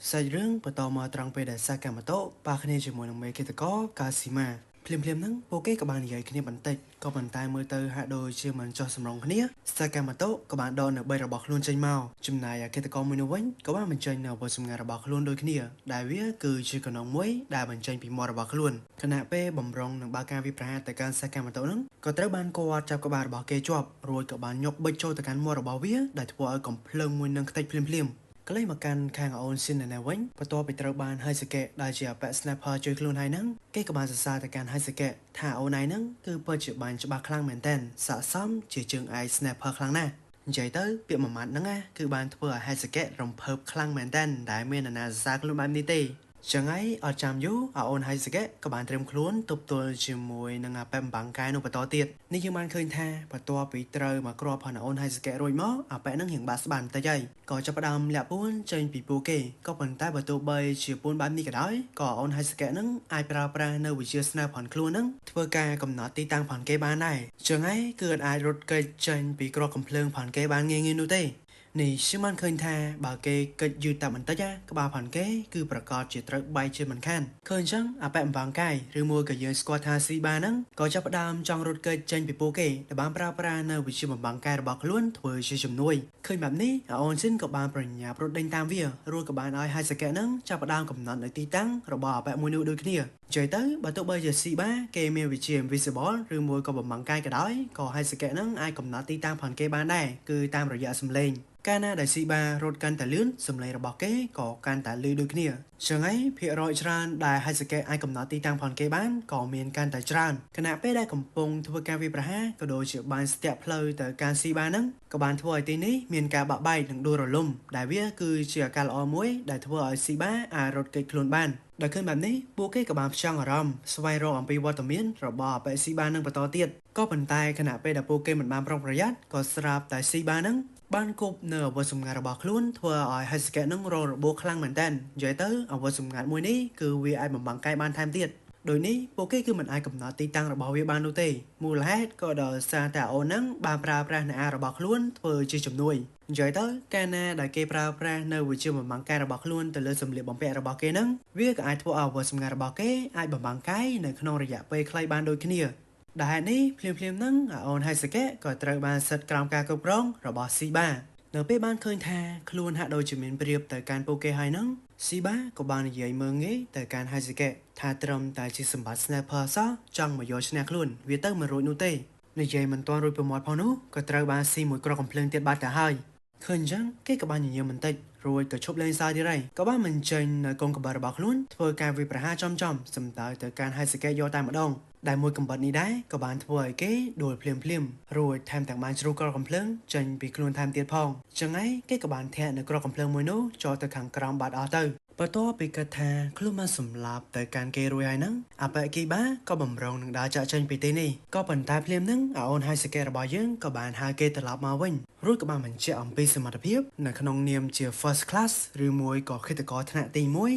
សាច់រឿងបន្តមកត្រង់ពេលដែលសាកាម៉ូតូប៉ះគ្នាជាមួយនឹងមេឃាតករកាស៊ីម៉ាភ្លាមៗហ្នឹងពួកគេក៏បាននិយាយគ្នាបន្តិចក៏ប៉ុន្តែមើលទៅហាក់ដូចជាមិនចោះសម្រុងគ្នាសាកាម៉ូតូក៏បានដកនៅ3របស់ខ្លួនចេញមកចំណែកឯឃាតករមួយនោះវិញក៏បានបញ្ចេញនៅអ្វីសម្ងាត់របស់ខ្លួនដូចគ្នាដែលវាគឺជាកណ្ដុងមួយដែលបញ្ចេញពីមាត់របស់ខ្លួនខណៈពេលបំរុងនឹងបើកការវាប្រហារទៅកាន់សាកាម៉ូតូហ្នឹងក៏ត្រូវបានគាត់ចាប់ក្បាលរបស់គេជាប់រួចក៏បានញកបិចចូលទៅកាន់មាត់របស់វាដែលធ្វើឲ្យកំភ្លើងមួយនឹងខ្ទេចភ្លាមៗក៏លេមកកាន់ខាងអូនស៊ីននៅវិញបន្ទាប់ពីត្រូវបានហៃសកេដែលជាអប Snapper ជួយខ្លួនហើយហ្នឹងគេក៏បានសរសើរទៅកាន់ហៃសកេថាអូនឯងហ្នឹងគឺពិតជាបានច្បាស់ខ្លាំងមែនតើស័ក្តិសមជាជើងឯក Snapper ខ្លាំងណាស់និយាយទៅពាក្យមួយម៉ាត់ហ្នឹងណាគឺបានធ្វើឲ្យហៃសកេរំភើបខ្លាំងមែនតើដែលមាននរណាសរសើរខ្លួនបែបនេះទេចឹងហើយអត់ចាំយូរអូនហៃសកេក៏បានត្រៀមខ្លួនទប់ទល់ជាមួយនឹងអាប៉ែបំបាំងកាយនោះបន្តទៀតនេះយើងបានឃើញថាបន្ទាប់ពីត្រូវមកគ្រាប់ផងអូនហៃសកេរួចមកអាប៉ែនឹងរៀងបាក់ស្បាបន្តិចហើយក៏ចាប់ផ្ដើមលាក់ពួនចេញពីពួកគេក៏ប៉ុន្តែបើទោះបីជាពួនបែបនេះក៏ដោយក៏អូនហៃសកេនឹងអាចប្រើប្រាស់នៅវិជាស្នាផងខ្លួននឹងធ្វើការកំណត់ទីតាំងផងគេបានដែរចឹងហើយគឺអាចរត់គេចចេញពីគ្រាប់កំភ្លើងផងគេបានងាយៗនោះទេនេះខ្ញុំបានឃើញថាបើគេកិច្ចយឺតតែបន្តិចក្បាលផាន់គេគឺប្រកាសជាត្រូវបែកជាមិនខានឃើញអញ្ចឹងអាប៉ែអំបាំងកាយឬមួយក៏យើងស្គាល់ថាស៊ីបាហ្នឹងក៏ចាប់ផ្ដើមចង់រត់គេចចេញពីពួកគេដែលបានប្រើប្រាស់នៅវិជាបំបាំងកាយរបស់ខ្លួនធ្វើជាជំនួយឃើញបែបនេះអូនស៊ីនក៏បានប្រញាប់រត់ដេញតាមវារួចក៏បានឲ្យហៃសកេហ្នឹងចាប់ផ្ដើមកំណត់នៅទីតាំងរបស់អាប៉ែមួយនោះដូចគ្នានិយាយទៅបើទោះបីជាស៊ីបាគេមានវិជា invisible ឬមួយក៏បំបាំងកាយក៏ដោយក៏ហៃសកេហ្នឹងអាចកំណត់ទីតាំងផងគេបានដែរគឺតាមរយៈសំឡេងកាលណាដែលស៊ីបារត់កាន់តែលឿនសម្លេងរបស់គេក៏កាន់តែលឺដូចគ្នាចឹងហើយភាគរយច្រើនដែលហៃសកេអាចកំណត់ទីតាំងផងគេបានក៏មានកាន់តែច្រើនខណៈពេលដែលកំពុងធ្វើការវាយប្រហារក៏ដូចជាបានស្ទាក់ផ្លូវទៅកាន់ស៊ីបាហ្នឹងក៏បានធ្វើឲ្យទីនេះមានការបាក់បែកនិងដួលរលំដែលវាគឺជាអាការល្អមួយដែលធ្វើឲ្យស៊ីបាអាចរត់គេចខ្លួនបានដោយឃើញបែបនេះពួកគេក៏បានផ្ចង់អារម្មណ៍ស្វែងរកអំពីវត្តមានរបស់អបិស៊ីបានឹងបន្តទៀតក៏ប៉ុន្តែខណៈពេលដែលពួកគេមិនបានប្រុងប្រយ័ត្នក៏ស្រាប់តែស៊ីបានឹងបានគប់នៅអាវុធសម្ងាត់របស់ខ្លួនធ្វើឲ្យហេសកេនឹងរងរបួសខ្លាំងមែនតើនិយាយទៅអាវុធសម្ងាត់មួយនេះគឺវាអាចបំបាំងកាយបានថែមទៀតដោយនេះពួកគេគឺមិនអាចកំណត់ទីតាំងរបស់វាបាននោះទេមូលហេតុក៏ដោយសារតែអូននឹងបានប្រើប្រាស់នៅអារបស់ខ្លួនធ្វើជាជំនួយនិយាយទៅកាលណាដែលគេប្រើប្រាស់នៅវិជាបំបាំងកាយរបស់ខ្លួនទៅលើសម្លៀកបំពាក់របស់គេនឹងវាក៏អាចធ្វើឲ្យអាវុធសម្ងាត់របស់គេអាចបំបាំងកាយនៅក្នុងរយៈពេលខ្លីបានដូចគ្នាដែលហេតុនេះភ្លាមៗហ្នឹងអូនហៃសកេក៏ត្រូវបានសិតក្រោមការគ្រប់គ្រងរបស់ស៊ីបានៅពេលបានឃើញថាខ្លួនហាក់ដូចជាមានប្រៀបទៅកាន់ពួកគេហើយហ្នឹងស៊ីបាក៏បាននិយាយមើងងាយទៅកាន់ហៃសកេថាត្រឹមតែជាសម្បត្តិ Sniper សោះចង់មកយកឈ្នះខ្លួនវាទៅមិនរួចនោះទេនិយាយមិនទាន់រួចប្រមាត់ផងនោះក៏ត្រូវបានស៊ីមួយគ្រាប់កំភ្លើងទៀតបាត់ទៅហើយឃើញអញ្ចឹងគេក៏បានញញឹមបន្តិចរួចក៏ឈប់លេងសើចទៀតហើយក៏បានបញ្ចេញនៅកងកម្បាត់របស់ខ្លួនធ្វើការវាយប្រហារចំសំដៅទៅកាន់ហៃសកេយកតែម្ដងដែលមួយកំបិតនេះដែរក៏បានធ្វើឲ្យគេដួលភ្លាមរួចថែមទាំងបានជ្រុះគ្រាប់កំភ្លើងចេញពីខ្លួនថែមទៀតផងចឹងហើយគេក៏បានធាក់នៅគ្រាប់កំភ្លើងមួយនោះចូលទៅខាងក្រោមបាត់អស់ទៅបន្ទាប់ពីគិតថាខ្លួនបានសម្លាប់ទៅកាន់គេរួចហើយហ្នឹងអាប៉ែគីបាក៏បំរុងនឹងដើរចាក់ចេញពីទីនេះក៏ប៉ុន្តែភ្លាមហ្នឹងអូនហៃសកេរបស់យើងក៏បានហៅគេត្រឡប់មកវិញរួចក៏បានបញ្ជាក់អំពីសមត្ថភាពនៅក្នុងនាមជា first class ឬមួយក៏ឃាតករថ្នាក់ទី1ឲ្យ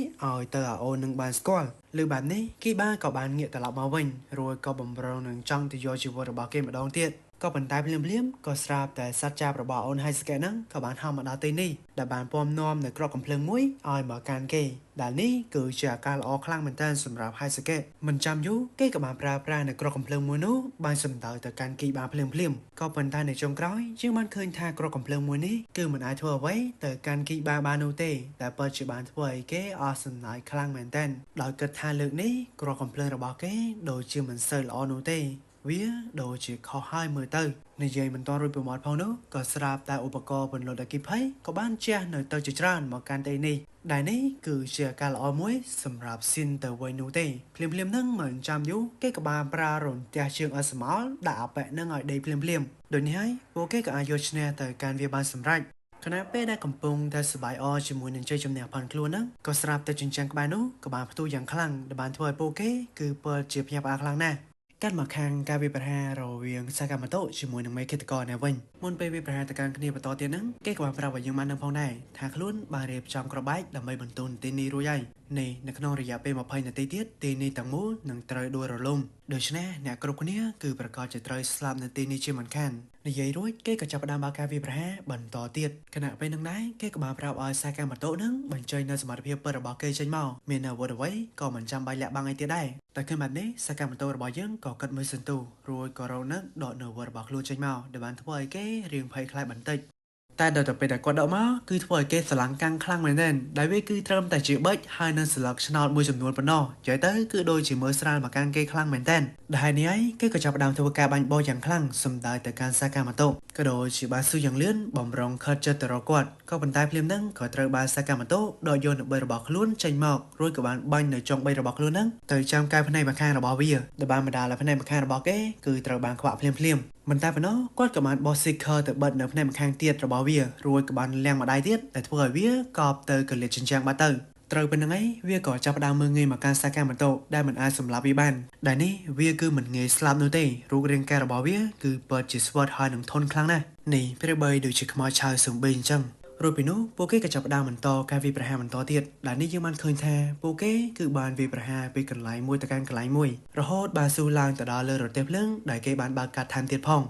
ទៅអូននឹងបានស្គាល់ឬបែបនេះគីបាក៏បានងាកត្រឡប់មកវិញរួចក៏បំរុងនឹងចង់ទៅយកជីវិតរបស់គេម្ដងទៀតក៏ប៉ុន្តែភ្លាមក៏ស្រាប់តែសត្វចាបរបស់អូនហៃស្កេហ្នឹងក៏បានហោះមកដល់ទីនេះដែលបានពំនាំនៅគ្រាប់កំភ្លើងមួយឲ្យមកកាន់គេដែលនេះគឺជាអាការល្អខ្លាំងមែនទែនសម្រាប់ហៃស្កេមិនចាំយូរគេក៏បានប្រើប្រាស់នៅគ្រាប់កំភ្លើងមួយនោះបានសម្ដៅទៅកាន់គីបាភ្លាមក៏ប៉ុន្តែនៅចុងក្រោយយើងបានឃើញថាគ្រាប់កំភ្លើងមួយនេះគឺមិនអាចធ្វើអ្វីទៅកាន់គីបាបាននោះទេតែពិតជាបានធ្វើឲ្យគេអស់សំណើចខ្លាំងមែនទែនដោយគិតថាលើកនេះគ្រាប់កំភ្លើងរបស់គេដូចជាមិនសូវល្អនោះទេវាដូចជាខុសហើយមើលទៅនិយាយមិនទាន់រួចប្រមាត់ផងនោះក៏ស្រាប់តែឧបករណ៍ពន្លត់អគ្គិភ័យក៏បានជះនៅទៅជាច្រើនមកកាន់ទីនេះដែលនេះគឺជាការល្អមួយសម្រាប់ស៊ីនទៅវិញនោះទេភ្លាមហ្នឹងមិនចាំយូរគេក៏បានប្រើរន្ទះជើងអស្មោលដាក់អាប៉ែនឹងឲ្យដេកភ្លាមដូចនេះហើយពួកគេក៏អាចយកឈ្នះទៅកាន់វាបានសម្រេចខណៈពេលដែលកំពុងតែសប្បាយអរជាមួយនឹងជ័យជំនះផាន់ខ្លួនហ្នឹងក៏ស្រាប់តែជញ្ជាំងក្បែរនោះក៏បានផ្ទុះយ៉ាងខ្លាំងដែលបានធ្វើឲ្យពួកគេគឺពិតជាភ្ញាក់ផ្អើលខ្លាំងណាស់កាត់មកខាងការវាយប្រហាររវាងសាកាម៉ូតូជាមួយនឹងមេឃាតករនេះវិញមុនពេលវាយប្រហារទៅកាន់គ្នាបន្តទៀតហ្នឹងគេក៏បានប្រាប់ឲ្យយើងបានដឹងផងដែរថាខ្លួនបានរៀបចំក្របបែកដើម្បីបន្ទូនទីនេះរួចហើយ នេះនៅក្នុងរយៈពេល20នាទីទៀតទីនេះទាំងមូលនឹងត្រូវដួលរលំដូច្នេះអ្នកគ្រប់គ្នាគឺប្រកាសជាត្រូវស្លាប់នៅទីនេះជាមិនខាននិយាយរួចគេក៏ចាប់ផ្ដើមបើកការវាយប្រហារបន្តទៀតខណៈពេលនឹងដែរគេក៏បានប្រាប់ឲ្យសាកាម៉ូតូនឹងបញ្ចេញនូវសមត្ថភាពពិតរបស់គេចេញមកមានអាវុធអ្វីក៏មិនចាំបាច់លាក់បាំងអីទៀតដែរតែគឺបែបនេះសាកាម៉ូតូរបស់យើងក៏កាត់មួយសន្ទុះរួចក៏រកនឹងដកនៅអាវុធរបស់ខ្លួនចេញមកដែលបានធ្វើឲ្យគេរៀងភ័យខ្លាចបន្តិចតែដល់ទៅពេលដែលគាត់ដកមកគឺធ្វើឲ្យគេស្រឡាំងកាំងខ្លាំងមែនទែនដែលវាគឺត្រឹមតែជាប៊ិចហើយនឹងស្លឹកឆ្នោតមួយចំនួនប៉ុណ្ណោះនិយាយទៅគឺដូចជាមើលស្រាលមកកាន់គេខ្លាំងមែនទែនដែលហើយនេះឯងគេក៏ចាប់ផ្ដើមធ្វើការបាញ់បោយ៉ាងខ្លាំងសំដៅទៅកាន់សាកាម៉ូតូក៏ដូចជាបានស៊ូយ៉ាងលឿនបំរុងខិតចិត្តទៅរកគាត់ក៏ប៉ុន្តែភ្លាមហ្នឹងក៏ត្រូវបានសាកាម៉ូតូដកយកនៅបីរបស់ខ្លួនចេញមករួចក៏បានបាញ់នៅចុងបីរបស់ខ្លួនហ្នឹងទៅចាំកែផ្នែកម្ខាងរបស់វាដែលបានបណ្ដាលឲ្យផ្នែកម្ខាងរបស់គេគឺត្រូវបានខ្វាក់ភ្លាមមិនតែប៉ុណ្ណោះគាត់ក៏បានបោះ seeker ទៅបិទនៅផ្នែកម្ខាងទៀតរបស់វារួចក៏បានលាងម្ដាយទៀតតែធ្វើឲ្យវាកប់ទៅកលិតជញ្ជាំងបាត់ទៅត្រូវពេលហ្នឹងឯងវាក៏ចាប់ផ្ដើមមើងងាយមកកាន់សាកាម៉ូតូដែលមិនអាចសម្លាប់វាបានដែលនេះវាគឺមិនងាយស្លាប់នោះទេរូបរាងកាយរបស់វាគឺពិតជាស្វិតហើយនឹងធន់ខ្លាំងណាស់នេះប្រៀបបីដូចជាខ្មោចឆៅស៊ុំប៊ីអញ្ចឹងរួចពីនោះពួកគេក៏ចាប់ផ្ដើមបន្តការវាយប្រហារបន្តទៀតដែលនេះយើងបានឃើញថាពួកគេគឺបានវាយប្រហារពីកន្លែងមួយទៅកាន់កន្លែងមួយរហូតបានស៊ូឡើងទៅដល់លើរទេះភ្លើងដែលគេបានបើកកាត់ថែមទៀតផ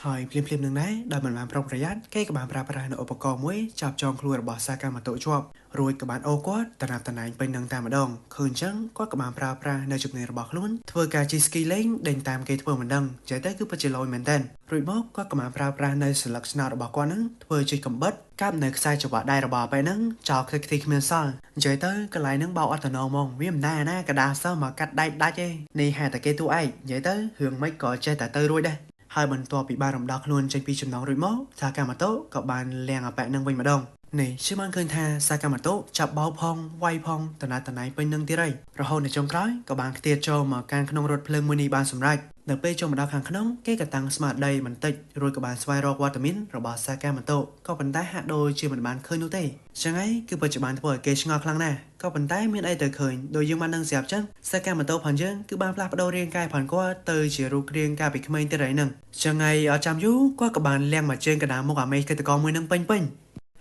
ងហើយភ្លាមនឹងដែរដោយមិនបានប្រុងប្រយ័ត្នគេក៏បានប្រើប្រាស់នូវឧបករណ៍មួយចាប់ចងខ្លួនរបស់សាកាម៉ូតូជាប់រួចក៏បានអូគាត់តំណាប់តំណែងពេញនឹងតែម្ដងឃើញអញ្ចឹងគាត់ក៏បានប្រើប្រាស់នៅជំនាញរបស់ខ្លួនធ្វើការជិះស្គីលេងដេញតាមគេធ្វើមិនដឹងនិយាយទៅគឺពិតជាលយមែនតើរួចមកគាត់ក៏បានប្រើប្រាស់នៅស្លឹកស្នោតរបស់គាត់នឹងធ្វើជិះកំបិតកាប់នៅខ្សែច្រវាក់ដៃរបស់ពេលហ្នឹងចោលខ្ទេចគ្មានសល់និយាយទៅកន្លែងហ្នឹងបោកអត់តំណងហ្មងវាមិនដែរណាកដាសោះមកកាត់ដៃដាច់ទេនេះហេតុតែគេទូឯងនិយាយទៅរឿងមិនក៏ចេះតែទៅរួចដែរហើយបន្ទាប់ពីបានរំដោះខ្លួនចេញពីចំណងរួចមកសាកាម៉ូតូក៏បានលាងអាប៉ែនឹងវិញម្ដងនេះជឿបានឃើញថាសាកាម៉ូតូចាប់បោកផងវាយផងតំណាតំណែងពេញនឹងទៀតហើយរហូតនៅចុងក្រោយក៏បានខ្ទាតចូលមកកាន់ក្នុងរថភ្លើងមួយនេះបានសម្រេចនៅពេលចូលមកដល់ខាងក្នុងគេក៏តាំងស្មារតីបន្តិចរួចក៏បានស្វែងរកវត្តមានរបស់សាកាម៉ូតូក៏ប៉ុន្តែហាក់ដូចជាមិនបានឃើញនោះទេចឹងហើយគឺពិតជាបានធ្វើឲ្យគេឆ្ងល់ខ្លាំងណាស់ក៏ប៉ុន្តែមានអីទៅឃើញដូចយើងបាននឹងស្រាប់ចឹងសាកាម៉ូតូផងយើងគឺបានផ្លាស់ប្ដូររាងកាយផងគាត់ទៅជារូបរាងកាយពីក្មេងទៀតហើយហ្នឹងចឹងហើយអត់ចាំយូរគាត់ក៏បានលាងមកជើងកណ្ដាលមុខអាមេឃកិត្តករមួយនឹងពេញ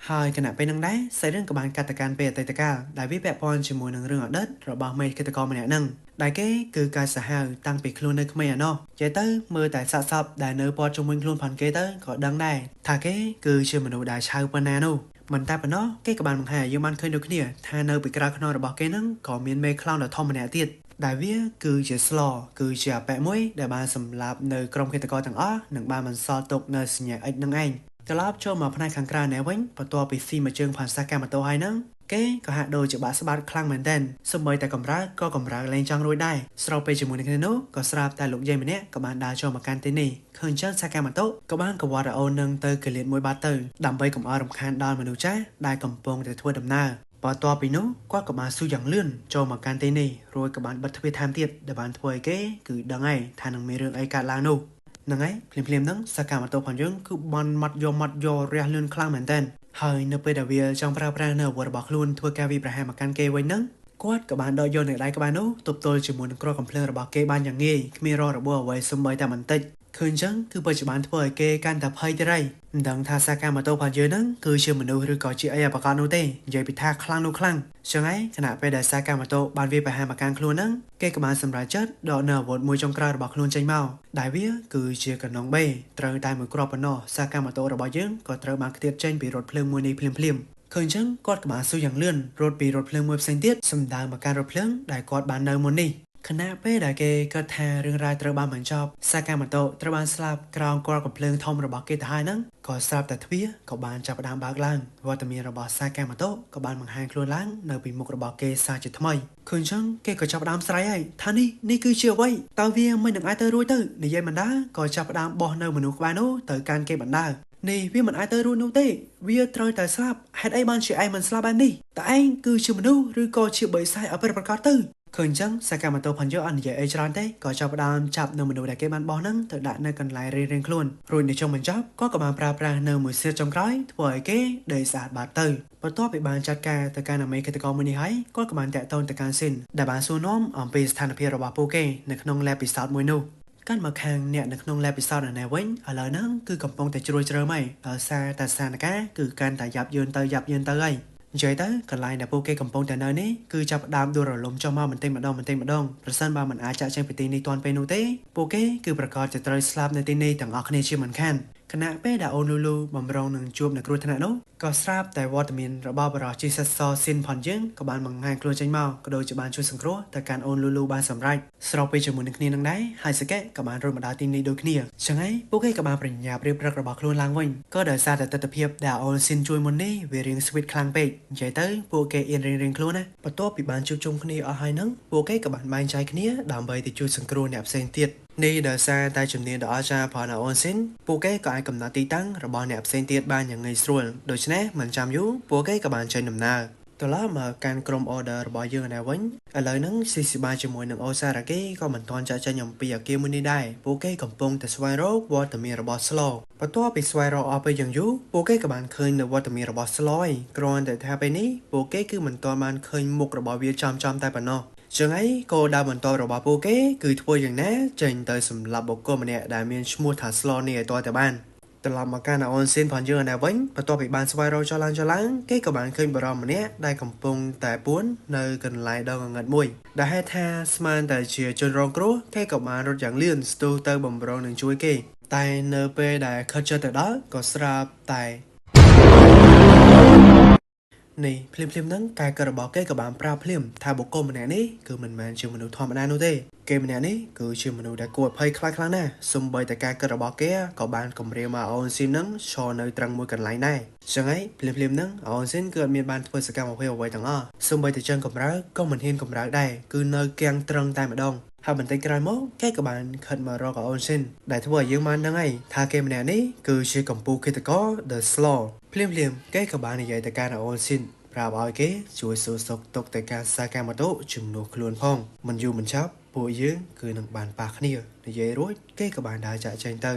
ហើយគណៈពេលនឹងដែរសាច់រឿងក៏បានកាត់ទៅកាន់ពេលអតីតកាលដែលវាពាក់ព័ន្ធជាមួយនឹងរឿងអតីតរបស់មេឃិតករម្នាក់ហ្នឹងដែលគេគឺការសាហាវតាំងពីខ្លួននៅក្មេងឯណោះនិយាយទៅមើលតែសាកសពដែលនៅព័ទ្ធជុំវិញខ្លួនផងគេទៅក៏ដឹងដែរថាគេគឺជាមនុស្សដែលឆៅប៉ុណ្ណានោះមិនតែប៉ុណ្ណោះគេក៏បានបង្ហាញយើងបានឃើញដូចគ្នាថានៅពីក្រៅខ្នងរបស់គេហ្នឹងក៏មានមេខ្លោងដ៏ធំម្នាក់ទៀតដែលវាគឺជាស្លគឺជាអប៉ែមួយដែលបានសម្លាប់នៅក្រុមឃាតករទាំងអស់និងបានបន្សល់ទុកនៅសញ្ញា X នឹងឯងត្រឡប់ចូលមកផ្នែកខាងក្រៅណែវិញបន្ទាប់ពីស៊ីមួយជើងផានសាកាម៉ូតូហើយហ្នឹងគេក៏ហាក់ដូចជាបាក់ស្បាតខ្លាំងមែនទែនសូម្បីតែកម្រើក៏កម្រើលែងចង់រួចដែរស្របពេលជាមួយនឹងគ្នានោះក៏ស្រាប់តែលោកយាយម្នាក់ក៏បានដើរចូលមកកាន់ទីនេះឃើញចឹងសាកាម៉ូតូក៏បានកវត្តរអូននឹងទៅកលៀតមួយបាត់ទៅដើម្បីកុំឲ្យរំខានដល់មនុស្សចាស់ដែលកំពុងតែធ្វើដំណើរបន្ទាប់ពីនោះគាត់ក៏បានស៊ូយ៉ាងលឿនចូលមកកាន់ទីនេះរួចក៏បានបិទទ្វារថែមទៀតដែលបានធ្វើឲ្យគេគឺដឹងហើយថានឹងមានរឿងអីកើតឡើងនោះហ្នឹងហើយភ្លាមហ្នឹងសាកាម៉ូតូផងយើងគឺបានម៉ាត់យករះលឿនខ្លាំងមែនតើហើយនៅពេលដែលវាចង់ប្រើប្រាស់នៅអាវុធរបស់ខ្លួនធ្វើការវាយប្រហារមកកាន់គេវិញហ្នឹងគាត់ក៏បានដកយកនៅដៃក្បាលនោះទប់ទល់ជាមួយនឹងគ្រាប់កាំភ្លើងរបស់គេបានយ៉ាងងាយគ្មានរងរបួសអ្វីសូម្បីតែបន្តិចឃើញចឹងគឺបច្ចុប្បន្នធ្វើឲ្យគេកាន់តែភ័យទៅហើយមិនដឹងថាសាកាម៉ូតូផងយើងហ្នឹងគឺជាមនុស្សឬក៏ជាអីប្រកាសនោះទេនិយាយពីថាខ្លាំងនោះខ្លាំងចឹងហើយខណៈពេលដែលសាកាម៉ូតូបានវាយប្រហារមកកាន់ខ្លួនហ្នឹងគេក៏បានសម្រេចចិត្តដកនៅអាវុធមួយចុងក្រោយរបស់ខ្លួនចេញមកដែលវាគឺជាកណ្ដុងបេត្រូវតែមួយគ្រាប់ប៉ុណ្ណោះសាកាម៉ូតូរបស់យើងក៏ត្រូវបានខ្ទាតចេញពីរថភ្លើងមួយនេះភ្លាមឃើញចឹងគាត់ក៏បានស៊ូយ៉ាងលឿនរត់ពីរថភ្លើងមួយផ្សេងទៀតសម្ដៅមកកាន់រថភ្លើងដែលគាត់បាននៅមុននេះខណៈពេលដែលគេគិតថារឿងរ៉ាវត្រូវបានបញ្ចប់សាកាម៉ូតូត្រូវបានស្លាប់ក្រោមគ្រាប់កាំភ្លើងធំរបស់គេទៅហើយហ្នឹងក៏ស្រាប់តែទ្វារក៏បានចាប់ផ្ដើមបើកឡើងវត្តមានរបស់សាកាម៉ូតូក៏បានបង្ហាញខ្លួនឡើងនៅពីមុខរបស់គេសាជាថ្មីឃើញចឹងគេក៏ចាប់ផ្ដើមស្រែកហើយថានេះគឺជាអ្វីតើវាមិននឹងអាចទៅរួចទៅនិយាយបណ្ដាក៏ចាប់ផ្ដើមបោះនៅមនុស្សក្បែរនោះទៅកាន់គេបណ្ដានេះវាមិនអាចទៅរួចនោះទេវាត្រូវតែស្លាប់ហេតុអីបានជាឯងមិនស្លាប់បែបនេះតើឯងគឺជាមនុស្សឬក៏ជាបិសាចអពិតប្រាកដទៅឃើញចឹងសាកាម៉ូតូផងយើងអត់និយាយអីច្រើនទេក៏ចាប់ផ្ដើមចាប់នៅមនុស្សដែលគេបានបោះហ្នឹងទៅដាក់នៅកន្លែងរៀងខ្លួនរួចនៅចុងបញ្ចប់ក៏បានប្រើប្រាស់នៅមួយសៀតចុងក្រោយធ្វើឲ្យគេដេកស្អាតបាត់ទៅបន្ទាប់ពីបានចាត់ការទៅកាន់អាមេឃាតករមួយនេះហើយគាត់ក៏បានតាក់ទងទៅកាន់ស៊ីនដែលបានសួរនាំអំពីស្ថានភាពរបស់ពួកគេនៅក្នុង lab ពិសោធន៍មួយនោះកាន់មកខាងអ្នកនៅក្នុង lab ពិសោធន៍នៅវិញឥឡូវហ្នឹងគឺកំពុងតែជ្រួយជ្រើមហើយដោយសារតែស្ថានភាពគឺកាន់តែយ៉ាប់យ៉ឺនទៅហើយ និយាយទៅកន្លែងដែលពួកគេកំពុងតែនៅនេះគឺចាប់ផ្ដើមដួលរលំចុះមកបន្តិចម្ដងប្រសិនបើមិនអាចចាក់ចេញពីទីនេះទាន់ពេលនោះទេពួកគេគឺប្រកាសจะត្រូវស្លាប់នៅទីនេះទាំងអស់គ្នាជាមិនខានគណៈពេលដែលអូនលូលូបំរុងនឹងជួបនៅគ្រោះថ្នាក់នោះក៏ស្រាប់តែវត្តមានរបស់បរិយាជីសិតសស៊ីនផនយើងក៏បានបង្ហាញខ្លួនចេញមកក៏ដូចជាបានជួយសង្គ្រោះទៅកាន់អូនលូលូបានសម្រេចស្របពេលជាមួយនឹងគ្នានឹងដែរហើយសាកេក៏បានរត់មកដល់ទីនេះដូចគ្នាចឹងហើយពួកគេក៏បានប្រញាប់រៀបរឹករបស់ខ្លួនឡើងវិញក៏ដោយសារតែទស្សនវិជ្ជាដែលអូនស៊ីនជួយមុននេះវារៀងស្វីតខ្លាំងពេកនិយាយទៅពួកគេអៀនរៀងខ្លួនណាបន្ទាប់ពីបានជួបជុំគ្នាអស់ហើយហ្នឹងពួកគេក៏បានបែងចែកគ្នាដើម្បីទៅជួយសង្គ្រោះអ្នកផ្សេងទៀតនេះដោយសារតែជំនាញដ៏អស្ចារ្យផងអូនស៊ីនពួកគេក៏អាចកំណត់ទីតាំងរបស់អ្នកផ្សេងទៀតបានយ៉ាងងាយស្រួលដូច្នេះមិនចាំយូរពួកគេក៏បានចេញដំណើរត្រឡប់មកកាន់ក្រុម order របស់យើងដែរវិញឥឡូវហ្នឹងស៊ីស៊ីបាជាមួយនឹងអូសារ៉ាកេក៏មិនទាន់ចាក់ចេញអំពីអគារមួយនេះដែរពួកគេកំពុងតែស្វែងរកវត្តមានរបស់ Slow បន្ទាប់ពីស្វែងរកអស់ពេលយ៉ាងយូរពួកគេក៏បានឃើញនៅវត្តមានរបស់ Slow គ្រាន់តែថាពេលនេះពួកគេគឺមិនទាន់បានឃើញមុខរបស់វាចំតែប៉ុណ្ណោះចឹងហើយគោលដៅបន្តរបស់ពួកគេគឺធ្វើយ៉ាងណាចេញទៅសម្លាប់បុគ្គលម្នាក់ដែលមានឈ្មោះថា Slow នេះឲ្យទាល់តែបានត្រឡប់មកកាន់អូនស៊ីនផងយើងដែរវិញបន្ទាប់ពីបានស្វែងរកចលឡើងគេក៏បានឃើញបរិមម្នាក់ដែលកំពុងតែពួននៅកន្លែងដ៏ងងឹតមួយដែលហេតុថាស្មានតែជាជនរងគ្រោះគេក៏បានរត់យ៉ាងលឿនស្ទុះទៅបំរុងនឹងជួយគេតែនៅពេលដែលខិតជិតទៅដល់ក៏ស្រាប់តែនេះភ្លាមហ្នឹងកាយកើតរបស់គេក៏បានប្រាប់ភ្លាមថាបុគ្គលម្នាក់នេះគឺមិនមែនជាមនុស្សធម្មតានោះទេគេម្នាក់នេះគឺជាមនុស្សដែលគួរឲ្យភ័យខ្លាចខ្លាំងណាស់សូម្បីតែកាយកើតរបស់គេក៏បានគំរាមមកអូនស៊ីនហ្នឹងឈរនៅត្រឹងមួយកន្លែងដែរចឹងហើយភ្លាមហ្នឹងអូនស៊ីនគឺអត់មានបានធ្វើសកម្មភាពអ្វីទាំងអស់សូម្បីតែចឹងកម្រើក៏មិនហ៊ានកម្រើដែរគឺនៅគាំងត្រឹងតែម្ដងហើយបន្តិចក្រោយមកគេក៏បានខិតមករកអូនស៊ីនដែលធ្វើឲ្យយើងបានដឹងហើយថាគេម្នាក់នេះគឺជាកម្ពុជាឃាតករ The Slaw ភ្លាមគេក៏បាននិយាយទៅកាន់អូនស៊ីនប្រាប់ឲ្យគេជួយសួរសុខទុក្ខទៅការសាកាម៉ូតូជំនួសខ្លួនផងមិនយូរមិនចាប់ពួកយើងគឺនឹងបានប៉ះគ្នានិយាយរួចគេក៏បានដើរចាក់ចេញទៅ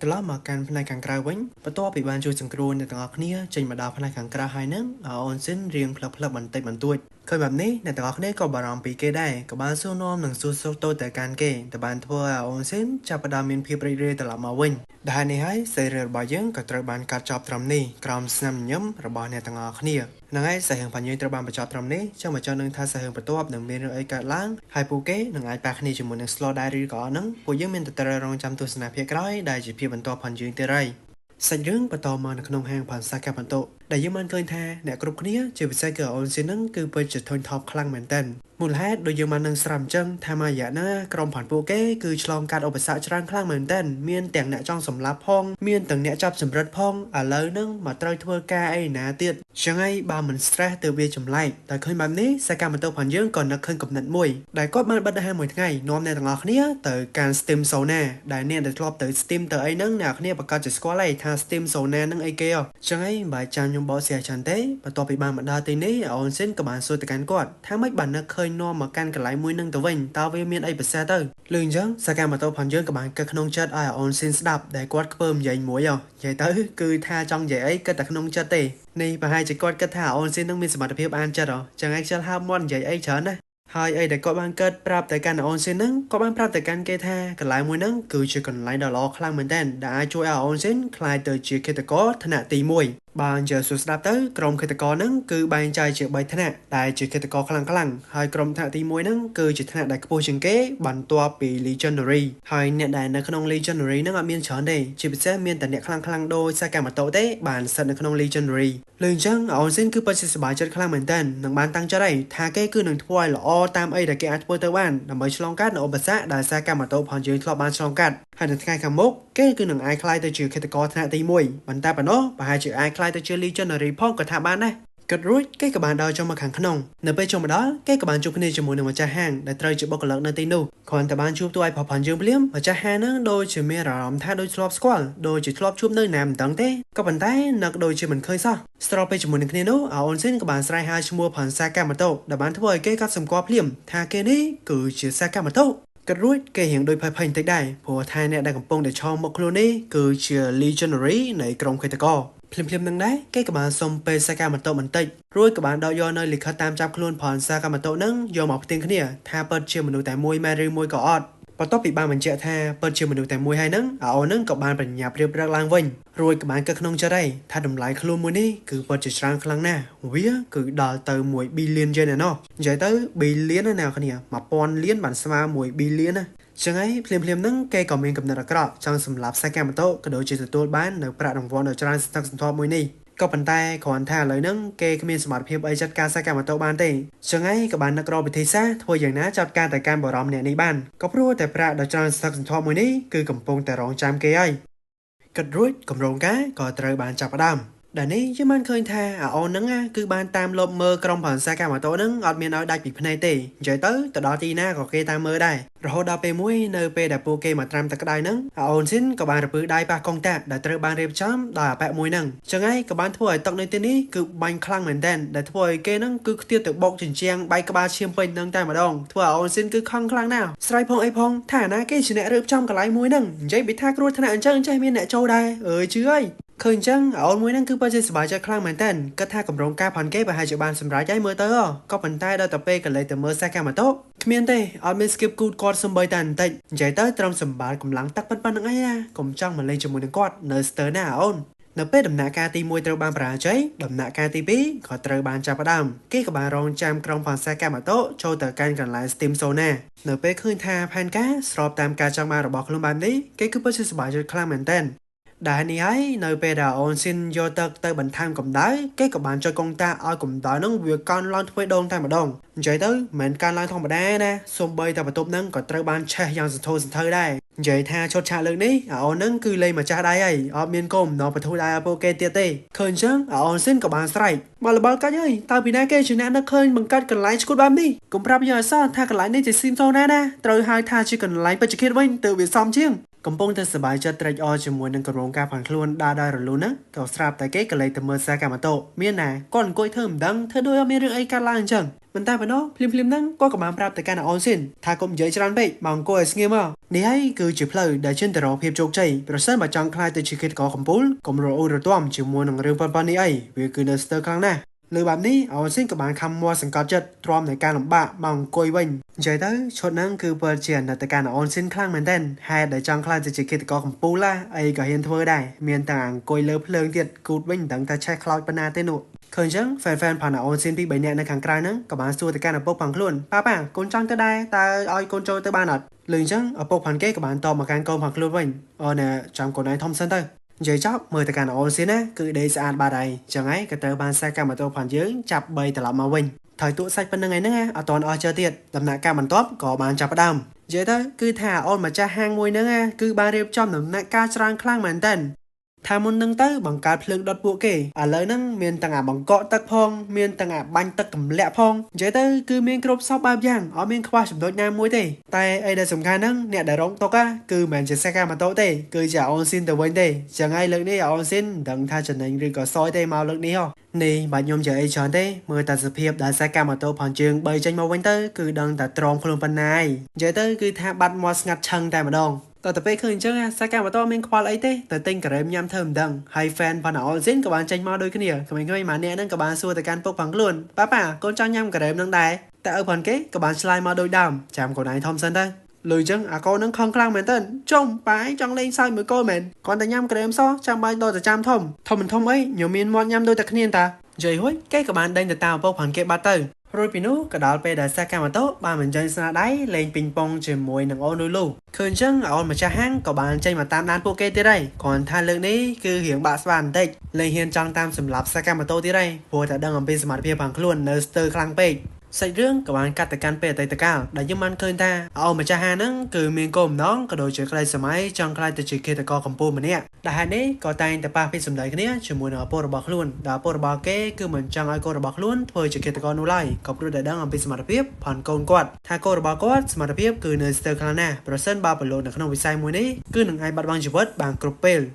ត្រឡប់មកកាន់ផ្នែកខាងក្រៅវិញបន្ទាប់ពីបានជួយសង្គ្រោះអ្នកទាំងអស់គ្នាចេញមកដល់ផ្នែកខាងក្រៅហើយនឹងអូនស៊ីនរៀងផ្លឹកបន្តិចបន្តួចឃើញបែបនេះអ្នកទាំងអស់គ្នាក៏បារម្ភពីគេដែរក៏បានសួរនាំនឹងសួរសុខទុក្ខទៅកាន់គេតែបានធ្វើឲ្យអូនស៊ីនចាប់ផ្ដើមមានភាពរីករាយត្រឡប់មកវិញដែលនេះហើយសេរីរបស់យើងក៏ត្រូវបានកាត់ចប់ត្រឹមនេះក្រោមស្នាមញញឹមរបស់អ្នកទាំងអស់គ្នាហ្នឹងហើយសាររឿងបញ្ញើត្រូវបានបញ្ចប់ត្រឹមនេះចឹងមកចង់នឹងថាសាររឿងបន្ទាប់នឹងមានរឿងអីកើតឡើងហើយពួកគេនឹងអាចប៉ះគ្នាជាមួយនឹង Slow Diary ក៏អត់ហ្នឹងពួកយើងមានតែត្រូវរងចាំទស្សនាភាគក្រោយដែលជាភាពបន្ទាប់ផងយើងទៀតហើយសាច់រឿងបន្តមកនៅក្នុងហាងផាន់សាកាបន្ទោដែលយើងបានឃើញថាអ្នកគ្រប់គ្នាជាពិសេសគឺអូនស៊ីនហ្នឹងគឺពិតជាធុញថប់ខ្លាំងមែនទែនមូលហេតុដូចយើងបាននឹងស្រាប់អញ្ចឹងថាមួយរយៈណាក្រុមផាន់ពួកគេគឺឆ្លងកាត់ឧបសគ្គច្រើនខ្លាំងមែនទែនមានទាំងអ្នកចង់សម្លាប់ផងមានទាំងអ្នកចាប់សម្រិតផងឥឡូវហ្នឹងមកត្រូវធ្វើការអីណាទៀតចឹងហើយបើមិន stress ទៅវាចម្លែកតែឃើញបែបនេះសាកាបន្ទោផាន់យើងក៏នឹកឃើញកំណត់មួយដែលគាត់បានបិទអាហារមួយថ្ងៃនាំអ្នកទាំងអស់គ្នាទៅកាន់ Steam Sauna ដែលអ្នកដែលធ្លាប់ទៅ Steam ទៅអីហ្នឹងអ្នកគ្នាប្រកាសជាស្គាល់ហើយថា Steam Sauna ហ្នឹងអីគេចឹងហើយបើចាំខ្ញុំបកស្រាយច្រើនទេបន្ទាប់ពីបានមកដល់ទីនេះអូនស៊ីនក៏បានសួរទៅកាន់គាត់ថាម៉េចបាននឹកឃើញនាំមកកាន់កន្លែងមួយនឹងទៅវិញតើវាមានអីពិសេសទៅលឺអញ្ចឹងសាកាម៉ូតូផាន់យើងក៏បានគិតក្នុងចិត្តឲ្យអូនស៊ីនស្ដាប់ដែលគាត់ខ្ពើមនិយាយមួយនិយាយទៅគឺថាចង់និយាយអីគិតតែក្នុងចិត្តទេនេះប្រហែលជាគាត់គិតថាអូនស៊ីននឹងមានសមត្ថភាពអានចិត្តចឹងឯងខ្ជិលហើបមាត់និយាយអីច្រើនណាហើយអីដែលគាត់បានកើតប្រាប់ទៅកាន់អូនស៊ីនហ្នឹងគាត់បានប្រាប់ទៅកាន់គេថាកន្លែងមួយហ្នឹងគឺជាកន្លែងដ៏ល្អខ្លាំងមែនទែនដែលអាចជួយឲ្យអូនស៊ីនក្លាយទៅជាឃាតករថ្នាក់ទី1បានជាសួរស្ដាប់ទៅក្រុមឃាតករហ្នឹងគឺបែងចែកជា3ថ្នាក់ដែលជាឃាតករខ្លាំងហើយក្រុមថ្នាក់ទី1ហ្នឹងគឺជាថ្នាក់ដែលខ្ពស់ជាងគេបន្ទាប់ពី Legendary ហើយអ្នកដែលនៅក្នុង Legendary ហ្នឹងអត់មានច្រើនទេជាពិសេសមានតែអ្នកខ្លាំងដូចសាកាម៉ូតូទេបានស្ថិតនៅក្នុង Legendary លើអញ្ចឹងអូនស៊ីនគឺពិតជាសប្បាយចិត្តខ្លាំងមែនទែននឹងបានតាំងចិត្តហើយថាគេគឺនឹងធ្វើឲ្យល្អតាមអីដែលគេអាចធ្វើទៅបានដើម្បីឆ្លងកាត់នៅឧបសគ្គដែលសាកាម៉ូតូផងយើងធ្លាប់បានឆ្លងកាត់ហើយនៅថ្ងៃខាងមុខគេគឺនឹងអាចក្លាយទៅជាឃាតករថ្នាក់ទី1ប៉ុន្តែប៉ុណ្ណោះប្រហែលជាអាចក្លាយទៅជា Legendary ផងក៏ថាបានដែរគិតរួចគេក៏បានដើរចូលមកខាងក្នុងនៅពេលចូលមកដល់គេក៏បានជួបគ្នាជាមួយនឹងម្ចាស់ហាងដែលត្រូវជាបុគ្គលិកនៅទីនោះគ្រាន់តែបានជួបទូឲ្យប្រព័ន្ធយើងភ្លាមម្ចាស់ហាងហ្នឹងដូចជាមានអារម្មណ៍ថាដូចធ្លាប់ស្គាល់ដូចជាធ្លាប់ជួបនៅណាមិនដឹងទេក៏ប៉ុន្តែនឹកដូចជាមិនឃើញសោះស្របពេលជាមួយនឹងគ្នានោះអូនស៊ីនក៏បានស្រែកហៅឈ្មោះផាន់សាកាម៉ូតូដែលបានធ្វើឲ្យគេកត់សម្គាល់ភ្លាមថាគេនេះគឺជាសាកាម៉ូតូគិតរួចគេរៀងដូចភ័យបន្តិចដែរព្រោះថាអ្នកដែលកំពុងតែឆោមមកខ្លួននេះគឺជា Legendary នៃក្រុមឃាតករភ្លាមនឹងដែរគេក៏បានសុំពេលសាកាម៉ូតូបន្តិចរួចក៏បានដកយកនៅលិខិតតាមចាប់ខ្លួនផាន់សាកាម៉ូតូនឹងយកមកផ្ទៀងគ្នាថាពិតជាមនុស្សតែមួយមែនឬមួយក៏អត់ បន្ទាប់ពីបានបញ្ជាក់ថាពិតជាមនុស្សតែមួយហើយហ្នឹងអូនហ្នឹងក៏បានបញ្ញាប្រៀបរកឡើងវិញរួចក៏បានគិតក្នុងចិត្តហើយថាតម្លៃខ្លួនមួយនេះគឺពិតជាច្រើនខ្លាំងណាស់វាគឺដល់ទៅ1 billion yen ឯណោះនិយាយទៅ billion ណាអ្នកគ្នា1000លានបានស្មើ1 billion ណាចឹងហើយភ្លាមហ្នឹងគេក៏មានកំណត់អាក្រក់ចង់សម្លាប់សាកាម៉ូតូក៏ដូចជាទទួលបាននៅប្រាក់រង្វាន់ដ៏ច្រើនសន្ធឹកសន្ធាប់មួយនេះក៏ប៉ុន្តែគ្រាន់ថាឥឡូវហ្នឹងគេគ្មានសមត្ថភាពអីចាត់ការសាកាម៉ូតូបានទេចឹងហើយក៏បាននឹករកវិធីសាស្ត្រធ្វើយ៉ាងណាចាត់ការទៅកាន់បរិមម្នាក់នេះបានក៏ព្រោះតែប្រាក់ដ៏ច្រើនសន្ធឹកសន្ធាប់មួយនេះគឺកំពុងតែរងចាំគេហើយគិតរួចគម្រោងការក៏ត្រូវបានចាប់ផ្ដើមដែលនេះយើងបានឃើញថាអូនហ្នឹងគឺបានតាមលបមើលក្រុមប្រឹក្សាការម៉ូតូហ្នឹងអត់មានឲ្យដាច់ពីភ្នែកទេនិយាយទៅដល់ទីណាក៏គេតាមមើលដែររហូតដល់ពេលមួយនៅពេលដែលពួកគេមកត្រាំទឹកក្តៅហ្នឹងអូនស៊ីនក៏បានរពើដៃប៉ះកុងតាក់ដែលត្រូវបានរៀបចំដោយអាប៉ែមួយហ្នឹងចឹងហើយក៏បានធ្វើឲ្យទឹកនៅទីនេះគឺបាញ់ខ្លាំងមែនទែនដែលធ្វើឲ្យគេហ្នឹងគឺខ្ទាតទៅបុកជញ្ជាំងបែកក្បាលឈាមពេញហ្នឹងតែម្ដងធ្វើឲ្យអូនស៊ីនគឺខឹងខ្លាំងណាស់ស្រ័យផងអីផងថាណាគេជាអ្នករៀបចំកន្លែងមួយហ្នឹងនិយាយពីថាគ្រោះថ្នាក់អញ្ចឹងចេះមានអ្នកចូលដែរអើយជឿហើយឃើញចឹងអូនមួយហ្នឹងគឺពិតជាសប្បាយចិត្តខ្លាំងមែនតើគាត់ថាកម្រងការផាន់គេប្រហែលជាបានសម្រេចហើយមើលទៅក៏ប៉ុន្តែដល់ទៅពេលកលេសទៅមើលសាកាម៉ូតូគ្មានទេអត់មាន skip គូតគាត់សំបីតែបន្តិចនិយាយទៅត្រឹមសម្បាលកម្លាំងទឹកប៉ុណ្្នឹងឯងណាកុំចង់មកលេងជាមួយនឹងគាត់នៅស្ទើរណាអូននៅពេលដំណាក់កាលទី1ត្រូវបានបរាជ័យដំណាក់កាលទី2ក៏ត្រូវបានចាប់ផ្ដើមគេក៏បានរងចាំក្រុមផាន់សាកាម៉ូតូចូលទៅកាន់កន្លែង Steam Zone នៅពេលឃើញថាផែនការស្របតាមការចង់បានរបស់ខ្លួនបែបនេះគេគឺពិតជាសប្បាយចិត្តខ្លាំងមែនតើដែលនេះហើយនៅពេលដែលអូនស៊ីនយកទឹកទៅបន្ថែមកម្ដៅគេក៏បានចុចកុងតាឲ្យកម្ដៅហ្នឹងវាកើនឡើងទ្វេដងតែម្ដងនិយាយទៅមិនកើនឡើងធម្មតាណាសូម្បីតែបន្ទប់ហ្នឹងក៏ត្រូវបានឆេះយ៉ាងសន្ធោសន្ធៅដែរនិយាយថាឈុតឆាកលើកនេះអូនហ្នឹងគឺលេងម្ចាស់ដៃហើយអត់មានគុំដល់បធូរដៃឲ្យពួកគេទៀតទេឃើញចឹងអូនស៊ីនក៏បានស្រែកបលបលកាច់ហើយតើពីណាគេជាអ្នកនឹកឃើញបង្កើតកន្លែងឈួតបែបនេះកុំប្រាប់យើងឲ្យសោះថាកន្លែងនេះជាស៊ីមសូណាណាត្រូវហៅថាជាកន្លែងពេជ្ជឃាតវិញទើបវាសមជាងកំពុងតែសប្បាយចិត្តត្រេកអរជាមួយនឹងក្រុមការផាន់ខ្លួនដើរដោយរលូនណាក៏ស្រាប់តែគេក៏លេចទៅមើលសាកាម៉ូតូមានណាគាត់អង្គុយធ្វើមិនដឹងធ្វើដូចអត់មានរឿងអីកើតឡើងអញ្ចឹងប៉ុន្តែប៉ុណ្ណោះភ្លាមហ្នឹងគាត់ក៏បានប្រាប់ទៅកាន់អូនស៊ីនថាកុំនិយាយច្រើនពេកមកអង្គុយឲ្យស្ងៀមមកនេះហើយគឺជាផ្លូវដែលជិនទៅរកភាពជោគជ័យប្រសិនបើចង់ខ្លាយទៅជាគិតកកំពូលកុំរអ៊ូរទាំជាមួយនឹងរឿងប៉ុណ្ណនេះអីវាគឺនៅស្ទើរខ្លាំងណាស់លើបែបនេះអូនស៊ីនក៏បានខំមួសង្កត់ចិត្តទ្រាំនៃការលំបាកមកអង្គុយវិញនិយាយទៅឈុតហ្នឹងគឺពិតជាអនុត្តការអូនស៊ីនខ្លាំងមែនទែនហេតុដែលចង់ខ្លាចទៅជាគិតកកំពូលអីក៏ហ៊ានធ្វើដែរមានតែអង្គុយលើភ្លើងទៀតគូតវិញមិនដឹងថាឆេះខ្លោចប៉ុណ្ណាទេនោះឃើញចឹងហ្វេនផានអូនស៊ីនពី3នាក់នៅខាងក្រៅហ្នឹងក៏បានសួរទៅកាន់ឪពុកផងខ្លួនប៉ាកូនចង់ទៅដែរតើឲ្យកូនចូលទៅបានអត់លឺអញ្ចឹងឪពុកផានគេក៏បានតបមកកាន់កូនផងខ្លួនវិញអូនចាំកូនឯងធំសិនទៅនិយាយចប់មើលទៅកាន់អូនស៊ីនណាគឺដេកស្អាតបាត់ហើយចឹងហើយក៏ត្រូវបានសាកាម៉ូតូផាន់យើងចាប់3ត្រឡប់មកវិញថយទូសាច់ប៉ុណ្្នឹងឯហ្នឹងអត់តន់អស់ជើទៀតដំណាក់កាលបន្ទាប់ក៏បានចាប់ផ្ដើមនិយាយទៅគឺថាអូនម្ចាស់ហាងមួយហ្នឹងគឺបានរៀបចំដំណាក់កាលច្រើនខ្លាំងមែនតើថាមុននឹងទៅបង្កើតភ្លើងដុតពួកគេឥឡូវហ្នឹងមានទាំងអាបង្កក់ទឹកផងមានទាំងអាបាញ់ទឹកទម្លាក់ផងនិយាយទៅគឺមានគ្រប់សពបែបយ៉ាងអត់មានខ្វះចំណុចណាមួយទេតែអីដែលសំខាន់ហ្នឹងអ្នកដែលរងទុកគឺមិនមែនជាសាកាម៉ូតូទេគឺជាអូនស៊ីនទៅវិញទេចឹងហើយលើកនេះអូនស៊ីនមិនដឹងថាចំណេញឬក៏សយទេមកលើកនេះនេះបាច់ខ្ញុំនិយាយអីច្រើនទេមើលតែសភាពដែលសាកាម៉ូតូផងជើង3ចេញមកវិញទៅគឺដឹងតែទ្រាំខ្លួនប៉ុណ្ណាហើយនិយាយទៅគឺថាបាត់មាត់ស្ងាត់ឆឹងតែម្ដងតើទៅពេលឃើញអញ្ចឹងសាកាម៉ូតូមានខ្វល់អីទេទៅទិញការ៉េមញ៉ាំធ្វើមិនដឹងហើយហ្វេនផានអូនស៊ីនក៏បានចេញមកដូចគ្នាក្មេងៗម៉ាក់អ្នកហ្នឹងក៏បានសួរទៅកាន់ពុកផងខ្លួនប៉ាកូនចង់ញ៉ាំការ៉េមហ្នឹងដែរតែឪផានគេក៏បានឆ្លើយមកដូចដើមចាំកូនឯងធំសិនទៅលុយចឹងអាកូនហ្នឹងខំខ្លាំងមែនតើចុំប៉ាឯងចង់លេងសើចមួយកូនមែនគាត់តែញ៉ាំការ៉េមសោះចាំបាច់ដល់តែចាំធំមិនធំអីញោមមានមាត់ញ៉ាំដូចតែគ្នាតានិយាយហួយគេក៏បានដេញទៅតាមឪពុកផានគេបាត់ទៅរួចពីនោះក៏ដល់ពេលដែលសាកាម៉ូតូបានបញ្ចេញស្នាដៃលេងពីងប៉ុងជាមួយនឹងអូនលូឃើញចឹងអូនម្ចាស់ហាងក៏បានចេញមកតាមដានពួកគេទៀតហើយគ្រាន់ថាលើកនេះគឺរៀងបាក់ស្បាបន្តិចលេងហ៊ានចង់តាមសម្រាប់សាកាម៉ូតូទៀតហើយព្រោះតែដឹងអំពីសមត្ថភាពផងខ្លួននៅស្ទើរខ្លាំងពេកសាច់រឿងក៏បានកាត់ទៅកាន់ពេលអតីតកាលដែលយើងបានឃើញថាអូនម្ចាស់ហាងហ្នឹងគឺមានគោលបំណងក៏ដូចជាក្តីសម័យចង់ខ្លាចទៅជាឃាតករកម្ពុជាម្នាក់ដែលហេតុនេះក៏តែងតែប៉ះពីសម្ដីគ្នាជាមួយនឹងឪពុករបស់ខ្លួនដែលឪពុករបស់គេគឺមិនចង់ឲ្យកូនរបស់ខ្លួនធ្វើជាឃាតករនោះឡើយក៏ព្រោះតែដឹងអំពីសមត្ថភាពផនកូនគាត់ថាកូនរបស់គាត់សមត្ថភាពគឺនៅស្ទើរខ្លាំងណាស់ប្រសិនបើប្រឡូកនៅក្នុងវិស័យមួយនេះគឺនឹងអាចបាត់បង់ជីវិតបានគ្រប់ពេល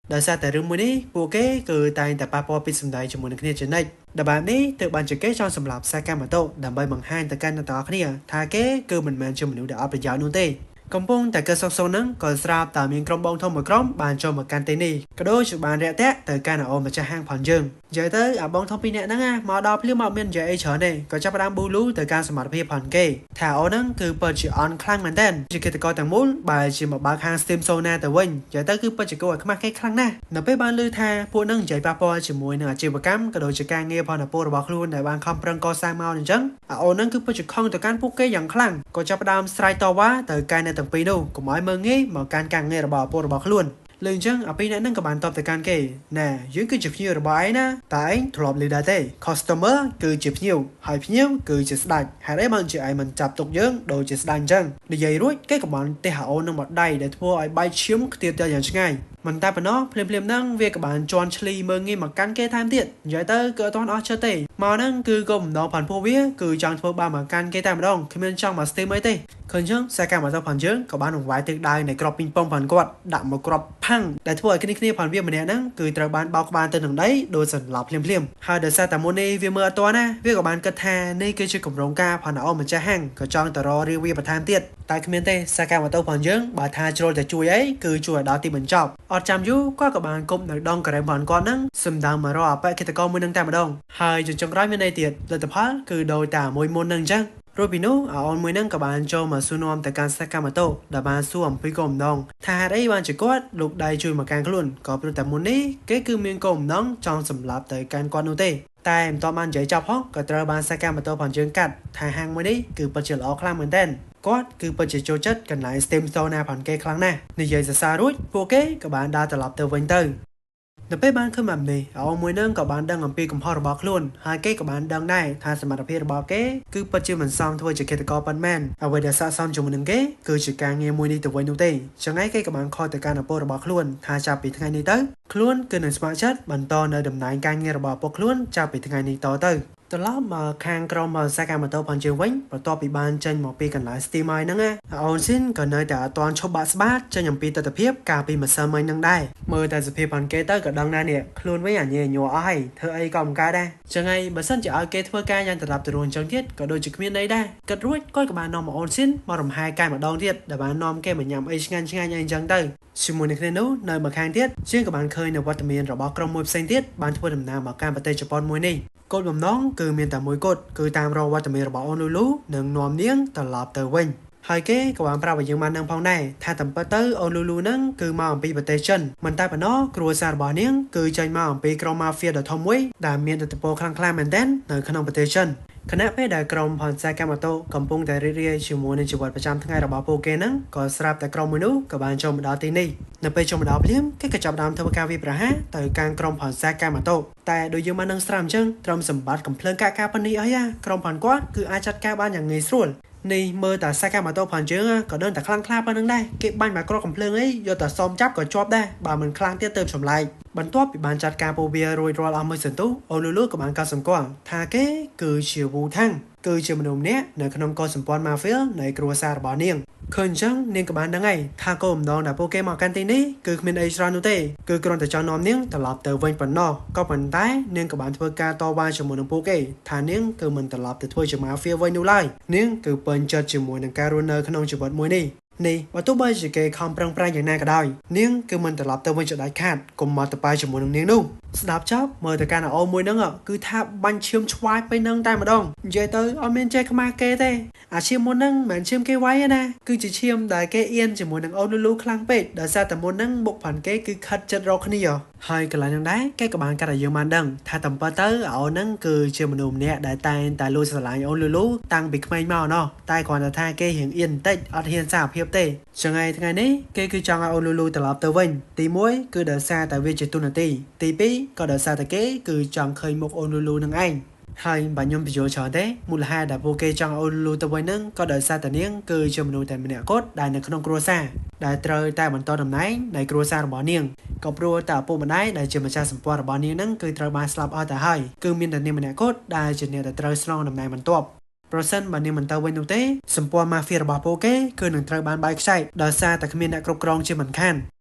ដោយសារតែរឿងមួយនេះពួកគេគឺតែងតែប៉ះពាល់ពីសម្ដីជាមួយនឹងគ្នាជានិច្ចដែលបែបនេះទើបបានជាគេចង់សម្លាប់សាកាម៉ូតូដើម្បីបង្ហាញទៅកាន់អ្នកទាំងអស់គ្នាថាគេគឺមិនមែនជាមនុស្សដែលអត់ប្រយោជន៍នោះទេ កំពុងតែកើតសោកសោកហ្នឹងក៏ស្រាប់តែមានក្រុមបងធំមួយក្រុមបានចូលមកកាន់ទីនេះក៏ដូចជាបានរាក់ទាក់ទៅកាន់អូនម្ចាស់ហាងផងយើងនិយាយទៅអាបងធំពីរនាក់ហ្នឹងមកដល់ភ្លាមមកមាននិយាយអីច្រើនទេក៏ចាប់ផ្ដើមប៊ូលូទៅកាន់សមត្ថភាពផងគេថាអូនហ្នឹងគឺពិតជាអន់ខ្លាំងមែនទែនជាកិច្ចការទាំងមូលបែរជាមកបើកហាង Steam Zona ទៅវិញនិយាយទៅគឺពិតជាគួរឲ្យខ្មាស់គេខ្លាំងណាស់នៅពេលបានឮថាពួកហ្នឹងនិយាយប៉ះពាល់ជាមួយនឹងអាជីវកម្មក៏ដូចជាការងារផលពលរបស់ខ្លួនដែលបានខំប្រឹងកសាងមកអញ្ចឹងអូនហ្នឹងគឺពិតជាខំទៅកាន់ពួកគេយ៉ាងខ្លាំងក៏ចាប់ផ្ដើមស្រែកតវ៉ាទៅកាន់អ្នកទាំងពីរនោះកុំឲ្យមើងងាយមកកាន់ការងាររបស់ពលរបស់ខ្លួនលើអញ្ចឹងអាពីរអ្នកហ្នឹងក៏បានតបទៅកាន់គេណែយើងគឺជាភ្ញៀវរបស់ឯងណាតែឯងធ្លាប់ឮដែរទេ customer គឺជាភ្ញៀវហើយភ្ញៀវគឺជាស្ដេចហេតុអីបានជាឯងមិនចាប់ទុកយើងដូចជាស្ដេចអញ្ចឹងនិយាយរួចគេក៏បានទេអូននឹងមកដៃដែលធ្វើឲ្យបែកឈាមខ្ទាតទៅយ៉ាងឆ្ងាយមិនតែប៉ុណ្ណោះភ្លាមហ្នឹងវាក៏បានជន់ឈ្លីមើងងាយមកកាន់គេថែមទៀតនិយាយទៅគឺអត់ទាន់អស់ចិត្តទេមកហ្នឹងគឺក៏មិនដល់បានពួកវាគឺចង់ធ្វើបាបមកកាន់គេតែម្ដងគ្មានចង់មកស្ទីមអីទេឃើញអញ្ចឹងសកម្មភាពផងយើងក៏បានវង្វាយទឹកដៅនៃក្របពីងប៉ុងផងគាត់ដាក់មកក្របផាំងដែលធ្វើឲ្យគ្នាផងវាម្នាក់ហ្នឹងគឺត្រូវបានបោកក្បាលទៅនឹងដីដោយសន្លប់ភ្លាមហើយដោយសារតែមុននេះវាមើលអត់ទាន់ណាវាក៏បានគិតថានេះគឺជាគម្រោងការផនអម្ចាស់ហាងក៏ចង់ទៅរករៀបវាបន្ថែមទៀតតែគ្មានទេសកម្មភាពផងយើងបើថាជ្រុលតែជួយអីគឺជួយឲ្យដល់ទីបញ្ចប់អត់ចាំយូរគាត់ក៏បានគប់នៅដងការ៉េមផងគាត់ហ្នឹងសំដៅមករកអបកិច្ចករមួយនឹងតែម្ដងហើយចុងក្រោយមានន័យទៀតលទ្ធផលគឺដោយតែមួយមុននឹងអញ្ចឹងរួចពីនោះអូនមួយហ្នឹងក៏បានចូលមកសួរនាំទៅកាន់សកម្មភាពដែលបានសួរអំពីគោលបំណងថាហេតុអីបានជាគាត់លោកដៃជួយមកកាន់ខ្លួនក៏ព្រោះតែមុននេះគេគឺមានគោលបំណងចង់សម្លាប់ទៅកាន់គាត់នោះទេតែមិនតបាននិយាយចប់ហោះក៏ត្រូវបានសកម្មភាពផងយើងកាត់ថាហាងមួយនេះគឺពិតជាល្អខ្លាំងមែនទែនគាត់គឺពិតជាចូលចិត្តកន្លែង Steam Zona ផងគេខ្លាំងណាស់និយាយសរសើររួចពួកគេក៏បានដើរត្រឡប់ទៅវិញទៅនៅពេលបានឃើញបែបនេះអូនមួយនឹងក៏បានដឹងអំពីកំហុសរបស់ខ្លួនហើយគេក៏បានដឹងដែរថាសមត្ថភាពរបស់គេគឺពិតជាមិនសមធ្វើជាកិច្ចការប៉ុន្មានអ្វីដែលស័ក្តិសមជាមួយនឹងគេគឺជាការងារមួយនេះទៅវិញនោះទេចឹងហើយគេក៏បានខកទៅកាន់ឪពុករបស់ខ្លួនថាចាប់ពីថ្ងៃនេះទៅខ្លួនគឺនឹងស្ម័គ្រចិត្តបន្តនៅដំណើរការងាររបស់ឪពុកខ្លួនចាប់ពីថ្ងៃនេះតទៅត្រឡប់មកខាងក្រុមសកម្មភាពផងជើងវិញបន្ទាប់ពីបានចេញមកពីកន្លែង Steam ហើយហ្នឹងអូនស៊ីនក៏នៅតែអត់ទាន់ឈប់បាក់ស្បាតចេញអំពីទស្សនវិជ្ជាកាលពីម្សិលមិញហ្នឹងដែរមើលតែសភាពផងគេទៅក៏ដឹងដែរនេះខ្លួនវិញអាញ៉េញ័រអស់ហើយធ្វើអីក៏មិនកើតដែរចឹងហើយបើសិនជាឲ្យគេធ្វើការយ៉ាងត្រឡប់ទៅរួនចឹងទៀតក៏ដូចជាគ្មានន័យដែរគិតរួចគាត់ក៏បាននាំអូនស៊ីនមករំហាយកាយម្ដងទៀតដែលបាននាំគេមកញ៉ាំអីឆ្ងាញ់អីចឹងទៅជាមួយនឹងគ្នានោះនៅម្ខាងទៀតជាងក៏បានឃើញនៅវត្តមានរបស់ក្រុមមួយផ្សេងទៀតបានធ្វើដំណើរមកកាន់ប្រទេសជប៉ុនមួយនេះគោលបំណងគឺមានតែមួយគត់គឺតាមរកវត្តមានរបស់អូនលូលូនិងនាំនាងត្រឡប់ទៅវិញហើយគេក៏បានប្រាប់ឲ្យយើងបានដឹងផងដែរថាតាមពិតទៅអូនលូលូហ្នឹងគឺមកអំពីប្រទេសចិនមិនតែប៉ុណ្ណោះគ្រួសាររបស់នាងគឺចេញមកអំពីក្រុម Mafia ដ៏ធំមួយដែលមានឥទ្ធិពលខ្លាំងក្លាមែនទែននៅក្នុងប្រទេសចិនខណៈពេលដែលក្រុមផនសាកាម៉ូតូកំពុងតែរីករាយជាមួយនឹងជីវិតប្រចាំថ្ងៃរបស់ពួកគេហ្នឹងក៏ស្រាប់តែក្រុមមួយនោះក៏បានចូលមកដល់ទីនេះនៅពេលចូលមកដល់ភ្លាមគេក៏ចាប់ផ្ដើមធ្វើការវាយប្រហារទៅកាន់ក្រុមផនសាកាម៉ូតូតែដូចយើងបាននឹងស្រាប់អញ្ចឹងក្រុមសម្បត្តិកំភ្លើងកាកប៉ុណ្នេះអីក្រុមផនគាត់គឺអាចចាត់ការបានយ៉ាងងាយស្រួលនេះមើលតែសកម្មភាពផងជើងក៏ដឹងតែខ្លាំងខ្លាប៉ុណ្្នឹងដែរគេបាញ់មកក្រកកំភ្លើងអីយកតែសមចាប់ក៏ជាប់ដែរបើមិនខ្លាំងទៀតទៅចម្លែកបន្ទាប់ពីបានចាត់ការពោវារួចរាល់អស់មួយសន្ទុះអូលូលូក៏បានកត់សម្គាល់ថាគេគឺជាវូថាំងគឺជាមនុស្សម្នាក់នៅក្នុងកោសម្ព័ន្ធ Mafia នៃគ្រួសាររបស់នាងឃើញអញ្ចឹងនាងក៏បានដឹងហើយថាគោលបំណងដែលពួកគេមកកាន់ទីនេះគឺគ្មានអីច្រើននោះទេគឺគ្រាន់តែចង់នាំនាងត្រឡប់ទៅវិញប៉ុណ្ណោះក៏ប៉ុន្តែនាងក៏បានធ្វើការតវ៉ាជាមួយនឹងពួកគេថានាងគឺមិនត្រឡប់ទៅធ្វើជា Mafia វិញនោះឡើយនាងគឺពេញចិត្តជាមួយនឹងការរស់នៅក្នុងជីវិតមួយនេះនេះបើទោះបីជាគេខំប្រឹងប្រែងយ៉ាងណាក៏ដោយនាងគឺមិនត្រឡប់ទៅវិញចដាច់ខាតកុំមកទៅបាយជាមួយនឹងនាងនោះស្ដាប់ចប់មើលទៅកាន់អូមួយហ្នឹងគឺថាបាញ់ឈាមឆ្វាយពេញនឹងតែម្ដងនិយាយទៅអត់មានចេះខ្មាស់គេទេអាឈាមមុនហ្នឹងមិនមែនឈាមគេវាយទេណាគឺជាឈាមដែលគេអៀនជាមួយនឹងអូនលូលូខ្លាំងពេកដោយសារតែមុនហ្នឹងបុកផាន់គេគឺខិតចិត្តរកគ្នាហើយកន្លែងហ្នឹងដែរគេក៏បានកាត់ឲ្យយើងបានដឹងថាតាមពិតទៅអូនហ្នឹងគឺជាមនុស្សម្នាក់ដែលតែងតែលួចស្រឡាញ់អូនលូលូតាំងពីក្មេងមកណោះតែគ្រាន់តែថាគេរៀងអៀនបន្តិចអត់ហ៊ានសារភាពទេចឹងហើយថ្ងៃនេះគេគឺចង់ឲ្យអូនលូលូត្រឡប់ទៅវិញទី1គឺដោយសារតែវាជាទូនាទីទី2ក៏ដោយសារតែគេគឺចង់ឃើញមុខអូនលូលូនឹងឯងហើយបើខ្ញុំបញ្យល់ច្រើនទេមូលហេតុដែលពួកគេចង់អូនលូលូទៅវិញហ្នឹងក៏ដោយសារតែនាងគឺជាមនុស្សតែម្នាក់គត់ដែលនៅក្នុងគ្រួសារដែលត្រូវតែបន្តតំណែងនៃគ្រួសាររបស់នាងក៏ព្រោះតែឪពុកម្ដាយដែលជាម្ចាស់សម្ព័ន្ធរបស់នាងហ្នឹងគឺត្រូវបានស្លាប់អស់ទៅហើយគឺមានតែនាងម្នាក់គត់ដែលជាអ្នកដែលត្រូវស្នងតំណែងបន្ទាប់ប្រសិនបើនាងមិនទៅវិញនោះទេសម្ព័ន្ធ Mafia របស់ពួកគេគឺនឹងត្រូវបានបែកខ្ចែកដោយសារតែគ្មានអ្នកគ្រប់គ្រងជាមិនខាន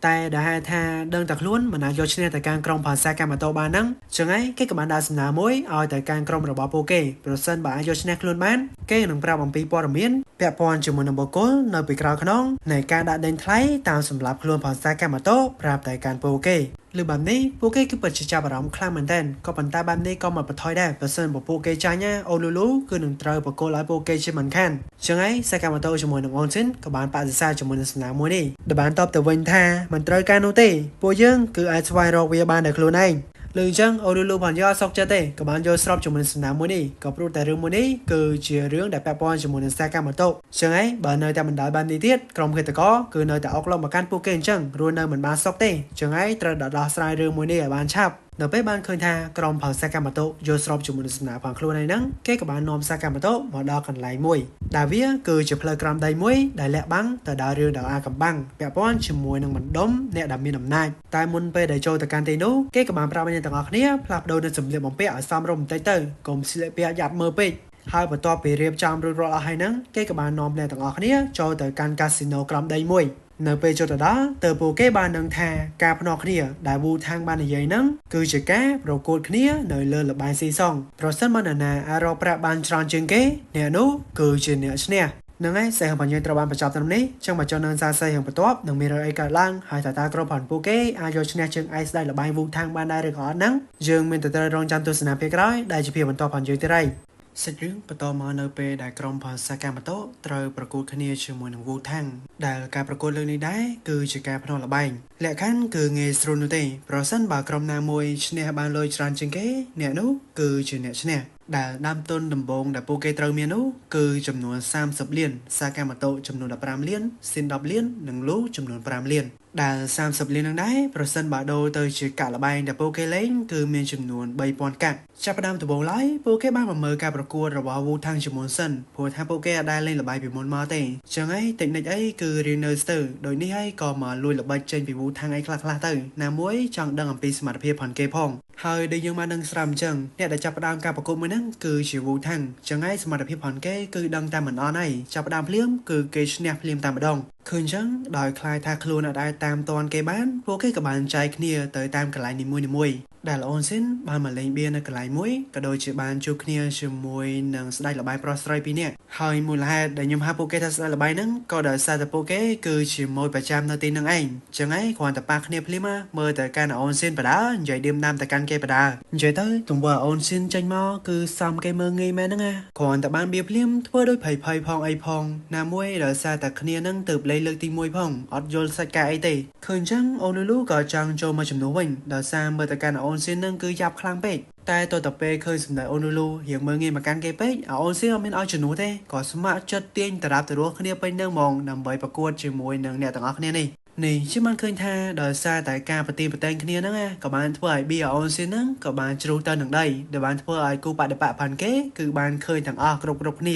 តែដែលហៅថាដឹងតែខ្លួនមិនអាចយកឈ្នះទៅកាន់ក្រុមផាសាកាម៉ូតូបានហ្នឹងចឹងហើយគេក៏បានដាក់សំណើមួយឲ្យទៅកាន់ក្រុមរបស់ពួកគេប្រសិនបើអាចយកឈ្នះខ្លួនបានគេនឹងប្រាប់អំពីព័ត៌មានពាក់ព័ន្ធជាមួយនឹងបុគ្គលនៅពីក្រោយខ្នងនៃការដាក់ដេញថ្លៃតាមសម្រាប់ខ្លួនផាសាកាម៉ូតូប្រាប់ទៅកាន់ពួកគេឬបែបនេះពួកគេគឺពិតជាចាប់អារម្មណ៍ខ្លាំងមែនទែនក៏ប៉ុន្តែបែបនេះក៏មិនបន្ថយដែរបើសិនបើពួកគេចាញ់អូលូលូគឺនឹងត្រូវបកគលឲ្យពួកគេជាមិនខានចឹងហើយសាកាម៉ូតូជាមួយនឹងអូនស៊ីនក៏បានបដិសេធជាមួយនឹងសំណើមួយនេះដែលបានតបទៅវិញថាមិនត្រូវការនោះទេពួកយើងគឺអាចស្វែងរកវាបានដោយខ្លួនឯងលើអញ្ចឹងអូលូលូបានយកអសកចិត្តទេក៏បានយកស្របជាមួយនឹងសំណើមួយនេះក៏ព្រោះតែរឿងមួយនេះគឺជារឿងដែលពាក់ព័ន្ធជាមួយនឹងសាកាម៉ូតូចឹងហើយបើនៅតែមិនដល់បាននេះទៀតក្រុមឃាតករគឺនៅតែអុកឡុកមកកាន់ពួកគេអញ្ចឹងរស់នៅមិនបានសុខទេចឹងហើយត្រូវដោះស្រាយរឿងមួយនេះឲ្យបានឆាប់នៅពេលបានឃើញថាក្រុមផលសាកាម៉ូតូយកស្របជាមួយនឹងសំណើផងខ្លួនឯហ្នឹងគេក៏បាននាំសាកាម៉ូតូមកដល់កន្លែងមួយដែលវាគឺជាផ្លូវក្រំដីមួយដែលលាក់បាំងទៅដល់រឿងដ៏អាកំបាំងពាក់ព័ន្ធជាមួយនឹងបណ្ដុំអ្នកដែលមានអំណាចតែមុនពេលដែលចូលទៅកាន់ទីនោះគេក៏បានប្រាប់អ្នកទាំងអស់គ្នាផ្លាស់ប្ដូរនូវសម្លៀកបំពាក់ឲ្យសមរម្យបន្តិចទៅកុំស្លៀកពាក់យ៉ាប់មើលពេកហើយបន្ទាប់ពីរៀបចំរួចរាល់អស់ហើយហ្នឹងគេក៏បាននាំអ្នកទាំងអស់គ្នាចូលទៅកាន់កាស៊ីណូក្រំដីមួយនៅពេលចូលទៅដល់តើពួកគេបានដឹងថាការភ្នាល់គ្នាដែលវូថាងបាននិយាយហ្នឹងគឺជាការប្រកួតគ្នានៅលើល្បែងស៊ីសងប្រសិនបើនរណាអាចរកប្រាក់បានច្រើនជាងគេអ្នកនោះគឺជាអ្នកឈ្នះនឹងឯងសេះរបស់យើងត្រូវបានបញ្ចប់ត្រឹមនេះចឹងបើចង់នឹងសារសេះរឿងបន្ទាប់នឹងមានរឿងអីកើតឡើងហើយតើក្រុមផងពួកគេអាចយកឈ្នះជើងឯស្ដេចល្បែងវូថាងបានដែរឬក៏អត់ហ្នឹងយើងមានតែត្រូវរងចាំទស្សនាពេលក្រោយដែលជាភាពបន្តផងយើងទៀតហើយសាច់រឿងបន្តមកនៅពេលដែលក្រុមផាសាកាម៉ូតូត្រូវប្រកួតគ្នាជាមួយនឹងវូថាំងដែលការប្រកួតលើកនេះដែរគឺជាការភ្នាល់ល្បែងលក្ខខណ្ឌគឺងាយស្រួលនោះទេប្រសិនបើក្រុមណាមួយឈ្នះបានលុយច្រើនជាងគេអ្នកនោះគឺជាអ្នកឈ្នះដែលដើមទុនដំបូងដែលពួកគេត្រូវមាននោះគឺចំនួន30លានសាកាម៉ូតូចំនួន15លានស៊ីន10លាននិងលូចំនួន5លានដែល30លាននឹងដែរប្រសិនបើដូរទៅជាកាក់ល្បែងដែលពួកគេលេងគឺមានចំនួន3000កាក់ចាប់ផ្ដើមដំបូងឡើយពួកគេបានមើលការប្រកួតរបស់វូថាំងជាមុនសិនព្រោះថាពួកគេអាចដែរលេងល្បែងពីមុនមកទេចឹងហើយតិចនិចអីគឺរៀននៅស្ទើរដោយនេះហើយក៏មកលួចល្បិចចេញពីវូថាំងអីខ្លះទៅណាមួយចង់ដឹងអំពីសមត្ថភាពផងគេផងហើយដូចយើងបានដឹងស្រាប់អញ្ចឹងអ្នកដែលចាប់ផ្ដើមការប្រកួតមួយហ្នឹងគឺជាវូថាំងចឹងហើយសមត្ថភាពផងគេគឺដឹងតែមិនអន់ហើយចាប់ផ្ដើមភ្លាមគឺគេឈ្នះភ្លាមតែម្ដងឃើញចឹងដោយខ្លាចថាខ្លួនអាចដែរតាមតាន់គេបានពួកគេក៏បានចែកគ្នាទៅតាមកន្លែងនីមួយៗដែលអូនស៊ីនបានមកលេងបៀនៅកន្លែងមួយក៏ដូចជាបានជួបគ្នាជាមួយនឹងស្ដេចល្បែងប្រុសស្រីពីរនាក់ហើយមូលហេតុដែលខ្ញុំហៅពួកគេថាស្ដេចល្បែងហ្នឹងក៏ដោយសារតែពួកគេគឺជាម៉ួយប្រចាំនៅទីហ្នឹងឯងចឹងហើយគ្រាន់តែប៉ះគ្នាភ្លាមមើលទៅកាន់អូនស៊ីនបដានិយាយឌៀមដាមទៅកាន់គេបដានិយាយទៅទង្វើអូនស៊ីនចេញមកគឺសំគេមើងងាយមែនហ្នឹងគ្រាន់តែបានបៀភ្លាមធ្វើដោយភ័យផងអីផងណាមួយដោយសារតែគ្នាហ្នឹងទៅលេងលើកទី1ផងអត់យល់សាច់ការអីទេឃើញចឹងអូលូលូក៏ចង់ចូលមកជំនួសវិញដោយសារមើលទៅកាន់អូនស៊ីនហ្នឹងគឺយ៉ាប់ខ្លាំងពេកតែតទៅពេលឃើញសម្ដែងអូនលូលូរៀងមើងងាយមកកាន់គេពេកអូនស៊ីនអត់មានឲ្យជំនួសទេក៏ស្ម័គ្រចិត្តទាញតារាប់ទៅរស់គ្នាពេញនឹងហ្មងដើម្បីប្រកួតជាមួយនឹងអ្នកទាំងអស់គ្នានេះជាបានឃើញថាដោយសារតែការប្រទីប្រតែងគ្នាហ្នឹងក៏បានធ្វើឲ្យប៊ីអូនស៊ីនហ្នឹងក៏បានជ្រុះទៅនឹងដីដែលបានធ្វើឲ្យគូបដិបកផាន់គេគឺបានឃើញទាំងអស់គ្រប់គ្នា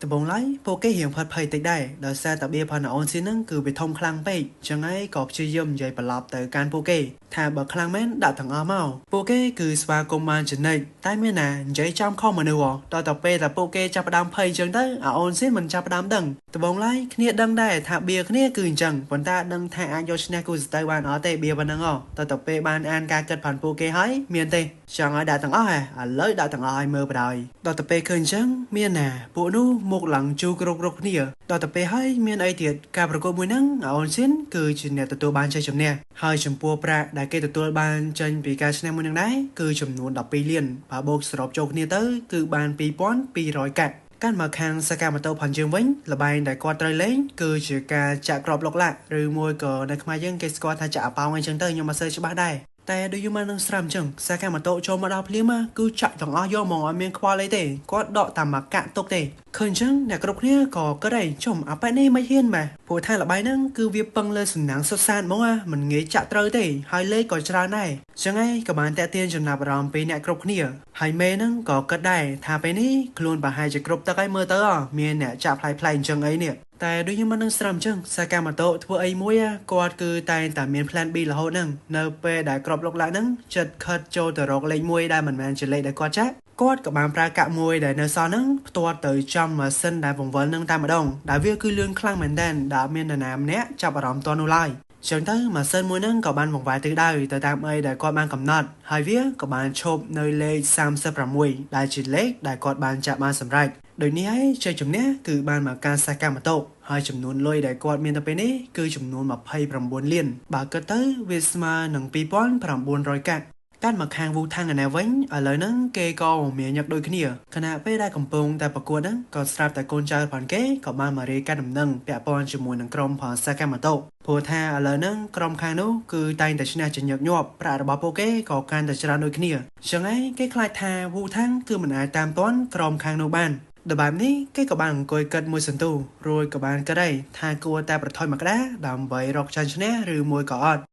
ដំបូងឡើយពួកគេរៀងផិតភ័យតិចដែរដោយសារតែបៀផាន់អូនស៊ីនហ្នឹងគឺវាធំខ្លាំងពេកចឹងហើយក៏ព្យាយាមនិយាយប្រឡប់ទៅកាន់ពួកគេថាបើខ្លាំងមែនដាក់ទាំងអស់មកពួកគេគឺស្វាគមន៍បានចំណេញតែមានណានិយាយចំខុសមនុស្សដល់ទៅពេលតែពួកគេចាប់ផ្ដើមភ័យចឹងទៅអូនស៊ីនមិនចាប់ផ្ដើមដឹងដំបូងឡើយគ្នាដឹងដែរថាបៀគ្នាគឺអញ្ចឹងប៉ុន្តែដឹងថាអាចយកឈ្នះគូសទៅបានអត់ទេបៀប៉ុណ្ណឹងដល់ទៅពេលបានអានការគិតផាន់ពួកគេហើយមានទេចង់ឲ្យដាក់ទាំងអស់ឥឡូវដាក់ទាំងអស់ឲ្យមើលបដ ாய் ដល់ទៅពេលឃើញអញ្ចឹងមានណាពួកនោះមុខឡើងជូគ្រប់គ្នាដល់ទៅពេលហើយមានអីទៀតការប្រកួតមួយហ្នឹងអូនស៊ីនគឺជាអ្នកទទួលបានជ័យជំនះហើយចំពោះប្រាក់ដែលគេទទួលបានចេញពីការឈ្នះមួយហ្នឹងដែរគឺចំនួន12លានបើបូកសរុបចូលគ្នាទៅគឺបាន2200កាក់កាន់មកខាងសកាម៉ូតូផងយើងវិញល្បែងដែលគាត់ត្រូវលេងគឺជាការចាក់ក្របលុកឡាក់ឬមួយក៏នៅខ្មែរយើងគេស្គាល់ថាចាក់អាប៉ោងអីចឹងទៅខ្ញុំមិនសូវច្បាស់ដែរតែដូចយូរមកនឹងស្រាប់អញ្ចឹងសាកាម៉ូតូចូលមកដល់ភ្លាមគឺចាក់ទាំងអស់យកមកអត់មានខ្វល់អីទេគាត់ដកតាមមកកាក់ទុកទេឃើញអញ្ចឹងអ្នកគ្រប់គ្នាក៏គិតដែរចុះអាប៉ែនេះមិនហ៊ានម៉ែព្រោះថាល្បែងហ្នឹងគឺវាពឹងលើសំណាងសុទ្ធសាធហ្មងមិនងាយចាក់ត្រូវទេហើយលេខក៏ច្រើនដែរអញ្ចឹងឯងក៏បានតាក់ទាញចំណាប់អារម្មណ៍ពីអ្នកគ្រប់គ្នាហើយមេហ្នឹងក៏គិតដែរថាពេលនេះខ្លួនប្រហែលជាគ្រប់ទឹកហើយមើលទៅមានអ្នកចាក់ផ្លែអញ្ចឹងអីនេះតែដូចខ្ញុំមិននឹងស្រាប់អញ្ចឹងសាកាម៉ូតូធ្វើអីមួយគាត់គឺតែងតែមាន plan B រហូតហ្នឹងនៅពេលដែលក្របលុកឡើងហ្នឹងចិត្តខិតចូលទៅរកលេខ1ដែលមិនមែនជាលេខដែលគាត់ចាក់គាត់ក៏បានប្រើកាក់មួយដែលនៅសល់ហ្នឹងផ្ទាត់ទៅចំម៉ាស៊ីនដែលបង្វិលហ្នឹងតែម្ដងដែលវាគឺលឿនខ្លាំងមែនទែនដែលមាននរណាម្នាក់ចាប់អារម្មណ៍តនោះឡើយ ចឹងទៅម៉ាស៊ីនមួយហ្នឹងក៏បានបង្វែរទិសដៅទៅតាមអីដែលគាត់បានកំណត់ហើយវាក៏បានឈប់នៅលេខ36ដែលជាលេខដែលគាត់បានចាក់បានសម្រេចដូចនេះហើយជ័យជំនះគឺបានមកការសកម្មតោហើយចំនួនលុយដែលគាត់មានទៅពេលនេះគឺចំនួន29លានបើគិតទៅវាស្មើនឹង2900កាក់កាត់មកខាងវូថាំងឯណាវិញឥឡូវហ្នឹងគេក៏មានញឹកដូចគ្នាខណៈពេលដែលកំពុងតែប្រកួតហ្នឹងក៏ស្រាប់តែកូនចៅផងគេក៏បានមករាយការណ៍ដំណឹងពាក់ព័ន្ធជាមួយនឹងក្រុមផលសកម្មតោព្រោះថាឥឡូវហ្នឹងក្រុមខាងនោះគឺតែងតែឈ្នះជាញឹកញាប់ប្រាក់របស់ពួកគេក៏កាន់តែច្រើនដូចគ្នាចឹងហើយគេខ្លាចថាវូថាំងគឺមិនអាចតាមទាន់ក្រុមខាងនោះបានដល់បែបនេះគេក៏បានអង្គុយគិតមួយសន្ទុះរួចក៏បានគិតដែរថាគួរតែប្រថុយមកក្តារដើម្បីរកចាញ់ឈ្នះឬមួយក៏អត់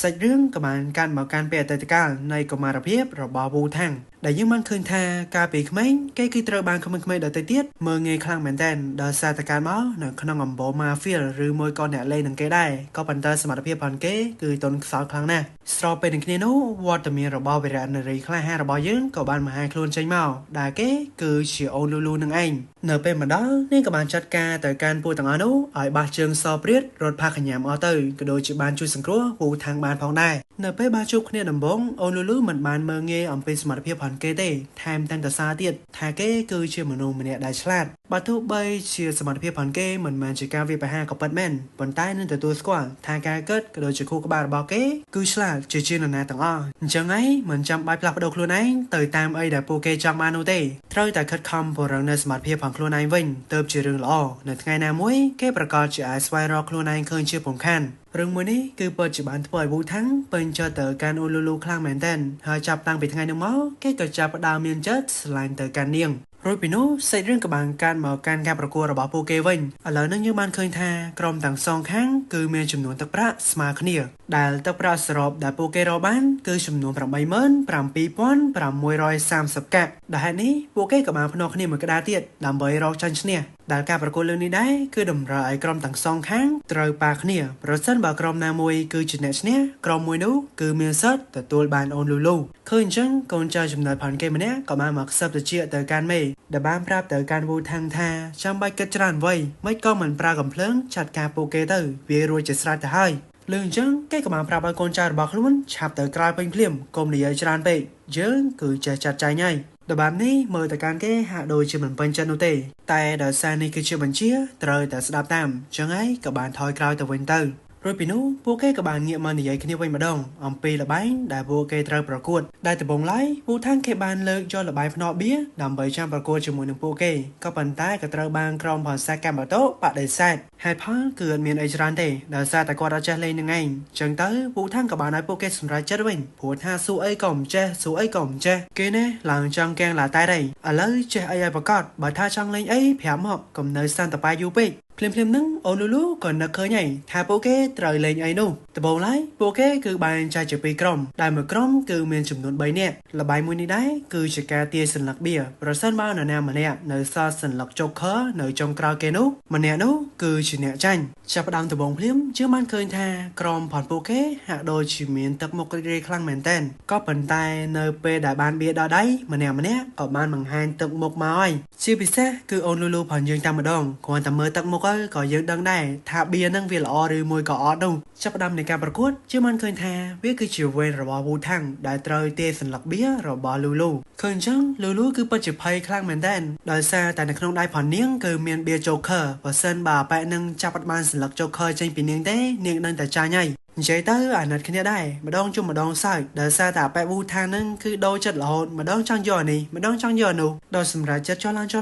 សាច់រឿងក៏បានកាន់មកកាន់ពីអតីតកាលនៃកុមារភាពរបស់វូថាំងដែលយើងបានឃើញថាកាលពីក្មេងគេគឺត្រូវបានក្មេងៗដទៃទៀតមើងងាយខ្លាំងមែនទែនដោយសារតែការមកនៅក្នុងអំបូរម៉ាហ្វៀលឬមួយក៏អ្នកលេងនឹងគេដែរក៏ប៉ុន្តែសមត្ថភាពផងគេគឺទន់ខ្សោយខ្លាំងណាស់ស្របពេលនឹងគ្នានោះវត្តមានរបស់វីរៈនារីក្លាហានរបស់យើងក៏បានមហាខ្លួនចេញមកដែលគេគឺជាអូនលូលូនឹងឯងនៅពេលមកដល់នាងក៏បានចាត់ការទៅកាន់ពួកទាំងអស់នោះឲ្យបះជើងសព្រាតរត់ផាកញ្ញាំអស់ទៅក៏ដូចជាបានជួយសង្គ្រោះវូថាំងបានផងដែរនៅពេលបានជួបគ្នាដំបូងអូនលូលូមិនបានមើងងាយអំពីសមត្ថភាពផងគេទេថែមទាំងតសារទៀតថាគេគឺជាមនុស្សម្នាក់ដែលឆ្លាតបើទោះបីជាសមត្ថភាពផងគេមិនមែនជាការវាយប្រហារក៏ពិតមែនប៉ុន្តែនឹងទទួលស្គាល់ថាការគិតក៏ដូចជាខួរក្បាលរបស់គេគឺឆ្លាតជានរណាទាំងអស់អញ្ចឹងហើយមិនចាំបាច់ផ្លាស់ប្ដូរខ្លួនឯងទៅតាមអីដែលពួកគេចង់បាននោះទេត្រូវតែខិតខំពង្រឹងនៅសមត្ថភាពផងខ្លួនឯងវិញទើបជារឿងល្អនៅថ្ងៃណាមួយគេប្រកាសជាអាចស្វែងរកខ្លួនឯងឃើញជាពុំខានរឿងមួយនេះគឺពិតជាបានធ្វើឲ្យវូថាំងពេញចិត្តទៅកាន់អូលូលូខ្លាំងមែនទែនហើយចាប់តាំងពីថ្ងៃនោះមកគេក៏ចាប់ផ្ដើមមានចិត្តស្រឡាញ់ទៅកាន់នាងរួចពីនោះសាច់រឿងក៏បានកាន់មកកាន់ការប្រកួតរបស់ពួកគេវិញឥឡូវនេះយើងបានឃើញថាក្រុមទាំងសងខាងគឺមានចំនួនទឹកប្រាក់ស្មើគ្នាដែលទឹកប្រាក់សរុបដែលពួកគេរកបានគឺចំនួន87,630កាក់ដែលហេតុនេះពួកគេក៏បានភ្នាល់គ្នាមួយក្តារទៀតដើម្បីរកចាញ់ឈ្នះដែលការប្រកួតលើកនេះដែរគឺតម្រូវឲ្យក្រុមទាំងសងខាងត្រូវប៉ាគ្នាប្រសិនបើក្រុមណាមួយគឺជាអ្នកឈ្នះក្រុមមួយនោះគឺមានសិទ្ធិទទួលបានអូនលូលូឃើញអញ្ចឹងកូនចៅចំណែកផាន់គេម្នាក់ក៏បានមកខ្សឹបតិចទៅកាន់មេដែលបានប្រាប់ទៅកាន់វូថាំងថាចាំបាច់គិតច្រើនវ័យមិនក៏មិនប្រើកំភ្លើងចាត់ការពួកគេទៅវារួចជាស្រេចទៅហើយលើអញ្ចឹងគេក៏បានប្រាប់ឲ្យកូនចៅរបស់ខ្លួនឆាប់ទៅក្រោយពេញភ្លាមកុំនិយាយច្រើនពេកយើងគឺចេះចាត់ចែងហើយដល់បែបនេះមើលទៅកាន់គេហាក់ដូចជាមិនពេញចិត្តនោះទេតែដោយសារនេះគឺជាបញ្ជាត្រូវតែស្ដាប់តាមអញ្ចឹងហើយក៏បានថយក្រោយទៅវិញទៅរួចពីនោះពួកគេក៏បានងាកមកនិយាយគ្នាវិញម្ដងអំពីល្បែងដែលពួកគេត្រូវប្រកួតដែលដំបូងឡើយវូថាំងគេបានលើកយកល្បែងភ្នាល់បៀដើម្បីចាំប្រកួតជាមួយនឹងពួកគេក៏ប៉ុន្តែក៏ត្រូវបានក្រុមផលសកម្មតោបដិសេធហេតុផលគឺអត់មានអីច្រើនទេដោយសារតែគាត់អត់ចេះលេងនឹងឯងចឹងទៅវូថាំងក៏បានឲ្យពួកគេសម្រេចចិត្តវិញព្រោះថាស៊ូអីក៏មិនចេះស៊ូអីក៏មិនចេះគេនេះឡើងចង់កាំងឡាតែដែរឥឡូវចេះអីឲ្យប្រកាសបើថាចង់លេងអីប្រាប់មកកុំនៅសន្តាបាយយូរពេកភ្លាមហ្នឹងអូលូលូក៏នឹកឃើញហើយថាពួកគេត្រូវលេងអីនោះដំបូងឡើយពួកគេគឺបានចែកជាពីរក្រុមដែលមួយក្រុមគឺមានចំនួន3នាក់ល្បែងមួយនេះដែរគឺជាការទាយសន្លឹកបៀប្រសិនបើនរណាម្នាក់នៅសល់សន្លឹក Joker នៅចុងក្រោយគេនោះម្នាក់នោះគឺជាអ្នកចាញ់ចាប់ផ្ដើមដំបូងភ្លាមជឿបានឃើញថាក្រុមផនពួកគេហាក់ដូចជាមានទឹកមុខរីករាយខ្លាំងមែនទែនក៏ប៉ុន្តែនៅពេលដែលបានបៀដល់ដៃម្នាក់ក៏បានបង្ហាញទឹកមុខមកហើយជាពិសេសគឺអូនលូលូផនយើងតែម្ដងគ្រាន់តែមើលទឹកមុខក៏យើងដឹងដែរថាបៀនឹងវាល្អឬមួយក៏អត់នោះចាប់ផ្ដើមនៃការប្រកួតជឿបានឃើញថាវាគឺជាវេនរបស់វូថាំងដែលត្រូវទាយសន្លឹកបៀរបស់លូលូឃើញអញ្ចឹងលូលូគឺពិតជាភ័យខ្លាំងមែនទែនដោយសារតែនៅក្នុងដៃផននាងគឺមានបៀ Joker បើសិនបើប៉ែនឹងចាប់បានសន្លឹក Joker ចេញពីនាងទេនាងនឹងតែចាញ់ហើយនិយាយទៅអាណិតគ្នាដែរម្ដងជុំម្ដងសើចដោយសារតែប៉ែវូថាំងនឹងគឺដូរចិត្តរហូតម្ដងចង់យកនេះម្ដងចង់យកនោះដល់សម្រាប់ចិត្តចុះឡើងចុ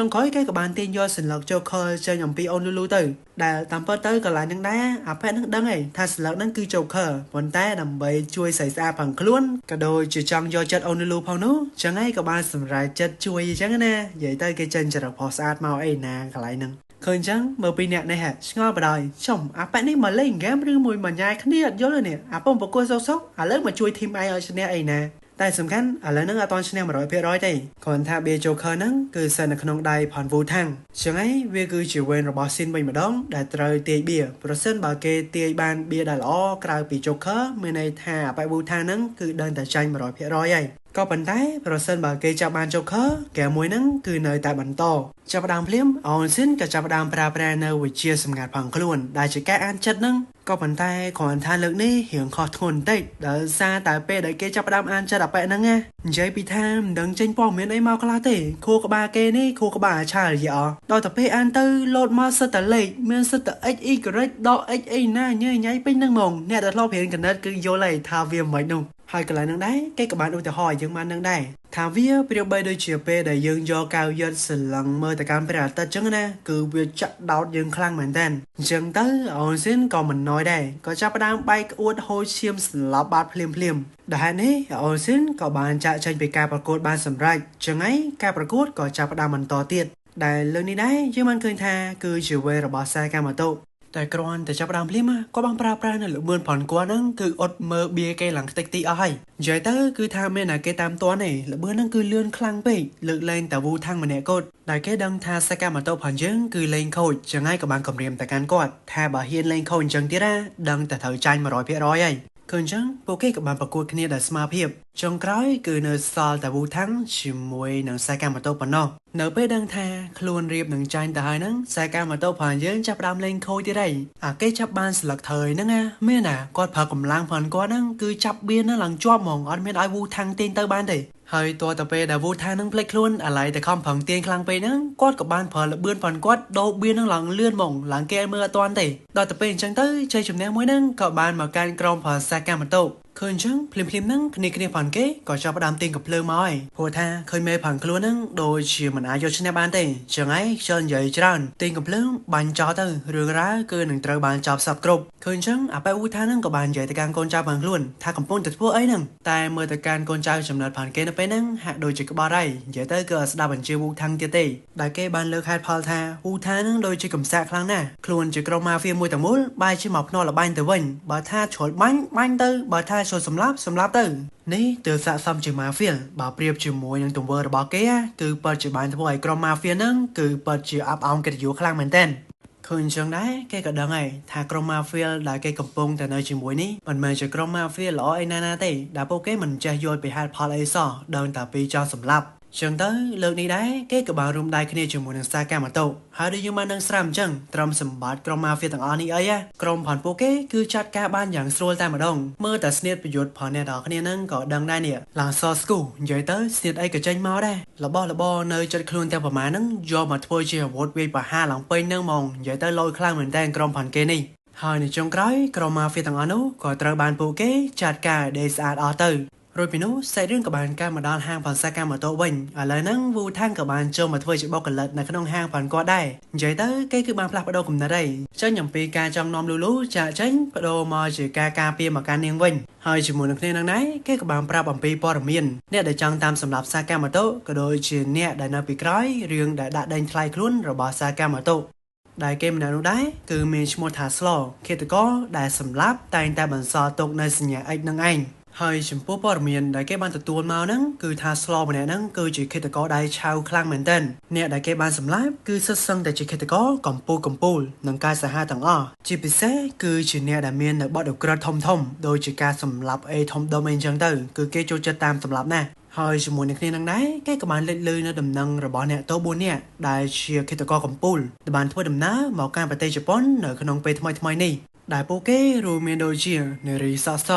ងក្រោយគេក៏បានទាញយកសន្លឹក Joker ចេញអំពីអូនលូលូទៅដែលតាមពិតទៅកន្លែងនឹងដែរអាប៉ែនឹងដឹងហើយថាសន្លឹកនឹងគឺ Joker ប៉ុន្តែដើម្បីជួយស្អីស្អាតផងខ្លួនក៏ដូចជាចង់យកចិត្តអូនលូលូផងនោះចឹងហើយក៏បានសម្រាប់ចិត្តជួយអញ្ចឹងណានិយាយទៅគេចេញចរិតផុសស្អាតមកអីណាកន្លែងហ្នឹងឃើញអញ្ចឹងមើលពីអ្នកនេះឆ្ងល់បដ ாய் ចំអាប៉ែនេះមកលេងហ្គេមឬមួយមកញ៉ាយគ្នាអត់យល់ទេនេះអាពំប្រគួតសុកឥឡូវមកជួយធីមឯងឲ្យឈ្នះអីណាតែសំខាន់ឥឡូវហ្នឹងអត់ទាន់ឈ្នះ 100% ទេគ្រាន់ថាបៀ Joker ហ្នឹងគឺសិននៅក្នុងដៃផនវូថាំងចឹងហើយវាគឺជាវេនរបស់ស៊ីនវិញម្ដងដែលត្រូវទាយបៀប្រសិនបើគេទាយបានបៀដែលល្អក្រៅពី Joker មានន័យថាអាប៉ែវូថាំងហ្នឹងគឺដឹងតែចាញ់ 100% ហើយក៏ប៉ុន្តែប្រសិនបើគេចាប់បាន Joker កែមួយហ្នឹងគឺនៅតែបន្តចាប់ផ្ដើមភ្លាមអូនស៊ីនក៏ចាប់ផ្ដើមប្រើប្រាស់នៅវិជាសម្ងាត់ផងខ្លួនដែលជាការអានចិត្តហ្នឹង ก็ปันไตของอันทานเลิกนี่เหียงขอทนได้เดี๋ยวซาแต่เป้ได้เกจับดำอันจะดับไปนั่งไงใจปีทามดังเจนปองเมียนไอมากลาเต้โคกบาเกนี่โคกบาชาหยอดอแต่เป้อันตื้อโหลดมาสแต่เล็กเมียนสแต่เอ็กอีกเรดดอเอ็กอีหน้าเงยไงไปนั่งมองเนี่ยเดี๋ยวเราเพียนกันนัดคือโยไลทาเวียมไว้นุ่งhai cái lại năng đấy cái các bạn ưu hỏi nhưng mà năng đây thảo vía video bay đôi chiều pe để dương do cao dân sừng lần mơ tại camera ta chứng nè cứ việc chặt đau dương khăn mền tên chừng tới ông xin còn mình nói đây có chấp đang bay uất hôi xiêm sừng lót bát phim phim đại này ông xin có bạn chạy trên bị cà cốt ban sầm rai chừng ấy cà cốt có chấp đang mình to tiệt đại lần này đấy chứ mình khơi tha cứ chiều về rồi bỏ xa cam mà tụแต่กรอนแต่จับดามพลิมก็บางปรานั่นหรือเมือนผ่อนกว่านั่งคืออดเมื่อเบียร์แกหลังเต็กตีอ้อยใจเตอร์คือทำเมื่อไหร่แกตามตัวนี่หรือเมื่อนั่งคือเลื่อนคลังไปเลือกเลนแต่วูทางมันเนี่ยกดได้แกดังทาสกามาโต้ผ่อนเยอะคือเลนโคจะง่ายกับางกำเรียมแต่การกอดแทบบ่เฮียนเลนโคจังที่ระดังแต่เธอใจมา100%ไอ้คืนจังโปเก้กับบางประกวดคณีได้สมาเพียบจงกร้อยคือเนื้อซอลแต่วูทั้งชิมวยหนังสายการมาโต้ปนนอกเนื้อไปดังแทคลวนเรียบหนังใจแต่หายนังสายการมาโต้ผ่านเยอะจับดำเล่นโคที่ได้เก้จับบานสลักเถยนั่งเมื่อน่ะกอดเผากำลังผ่านกอนั่งคือจับเบียนนั่งหลังจ้วมองอันเมื่อไอวูทั้งตีนเตอร์บ้านได้เฮ้ยตัวแต่เปแต่วูทางนั่งเพลกล้วนอะไรแต่คอมผังเตียงคลังไปนั่งกอดกับบ้านเผาละเบือนผ่อนกอดโดเบียนนั่งหลังเลื่อนมองหลังแกเมื่อตอนเตะดอแต่เป็นจังเตอร์ใจจุ่มแนวมวยนั่งกับบ้านมาการกรองผ่านสายการมาโต้คืนจังพลิมนั่งคณีผ่านเก้ก็จะประดามเตียงกับเพลิงม้อยหัวท่าเคยเมย์ผ่านคล้วนนั่งโดยเชื่อมันอายุชนะบ้านเตะจังไอเชิญใหญ่จันเตียงกับเพลิงบานจอเตอร์เรือร้าเกินหนึ่งตระบานจอบสับกรบคืนจังไปอุท่านั่งกับบานใหญ่แต่การโกนจ้าผ่านคล้วนท่ากำปนแต่พวกไอ้นั่งแต่เมื่อแต่การโกนจ้าจำนวนผ่านเกณฑ์ไปนั่งหักโดยจิกบาไรใหญ่เตอร์เกิดสดาบันเจวูทางเตะได้เก้บานเลือกคาดพอลท่าอุท่านั่งโดยจิกกำแสครั้งหน้าคล้วนจิกรมาเฟียมวยแต่มุลใบชิหมอกนอละใบแต่วันบาท่าฉดมันเตอร์บาท่าฉดสำลับเตอร์นี่เตือนสะสมจิมาเฟียบ่าวเปรียบจิมวยยังตุ่มเวอร์บอกเก้คือเปิดจิบานทั้งหมดกรมมาเฟียนั่งคือเปิดจิอับเอาเกิดอยู่ข้างเหมือนเต้นคืนจังได้แกก็ดังไงถ้ากรมมาเฟียได้แกกำปงแต่ในจิมวยนี้มันมาจากกรมมาเฟียหล่อไอ้นาเต้ดาโปเก้มันจะโยนไปหาพอลไอซอเดินแต่ปีจอสำลับจังเตอร์เลิกนี้ได้แกกับบางรุมได้คะแนนจิมวยนังซาแกมาโตหาได้ยังมานังสามจังตรมสมบัติกรมมาเฟียต่างอันนี้กรมผ่อนโปเก้คือจัดการบ้านอย่างสโลแต่มาดงเมื่อแต่สเนตประโยชน์ผ่อนเนี่ยดอกคะแนนนั่งก็ดังได้เนี่ยหลังซอสกูใหญ่เตอร์สเนตไอ้กับเจนมาได้ละบอเนยจัดคลุนแต่ประมาณนั่งยอมมาทัวร์เชียร์วอดเวย์ป่าห้าหลังไปนั่งมองใหญ่เตอร์ลอยคลั่งเหมือนแดงกรมผ่อนเกนี่หายในจงกร้อยกรมมาเฟียต่างอันนู้ก็ตระบานโปเก้จัดการเดซอาร์ออเตอร์โดยพี่นุ้ใส่เรื่องกับบานการมาดอนห้างผ่านสายการมาโต้วิ่งอะไรนั่งวูทางกับบานโจมาทัวร์จะบอกกันเลยในขนมห้างผ่านก็ได้ใหญ่เตอร์ใกล้คือบานพลักประโดกลุ่มนั้นได้เจ้าหย่ำปีการจองนอมลูจะเช่นประโดมาจือการเปียมาการเนียงวิ่งหายจมูกนักเรียนนังไหนใกล้กับบานปราบปีปอร์เมียนเนี่ยได้จองตามสำหรับสายการมาโต้ก็โดยจือเนี่ยได้นับปีกร้อยเรื่องได้ดันคลายคลุ้นระบาดสายการมาโต้ได้เกมนั้นได้คือมีชโมทาสโลเคตก็ได้สำหรับแต่บันซอตกในสัญญาไอ้นังไอให้ชิมปูปอร์เมียนได้เก็บบ้านตัวมานั่งคือทาสโลมาเนี่ยนั่งคือจีคิดก็ได้ชาวคลั่งเหมือนเดิมเนี่ยได้เก็บบ้านสำลับคือสังแต่จีคิดก็กำปูนังกายสหาต่างจีพิเศษคือจีเนี่ยได้เมียนได้บอดกระทมโดยจีการสำหรับไอทอมโดเมนจังเตอร์คือเกจูจะตามสำหรับแน่ให้ชิมวยนักเรียนนั่งได้แกกับบ้านเลื่อยๆนะดำนังระบอเนี่ยตัวบุญเนี่ยได้เชียร์คิดก็กำปูแต่บ้านทั่วดำน้าหมอการประเทศญี่ปุ่นเหนือขนมไปทำไมนี่ได้โปเก้รูเมโดเชียในรีซอส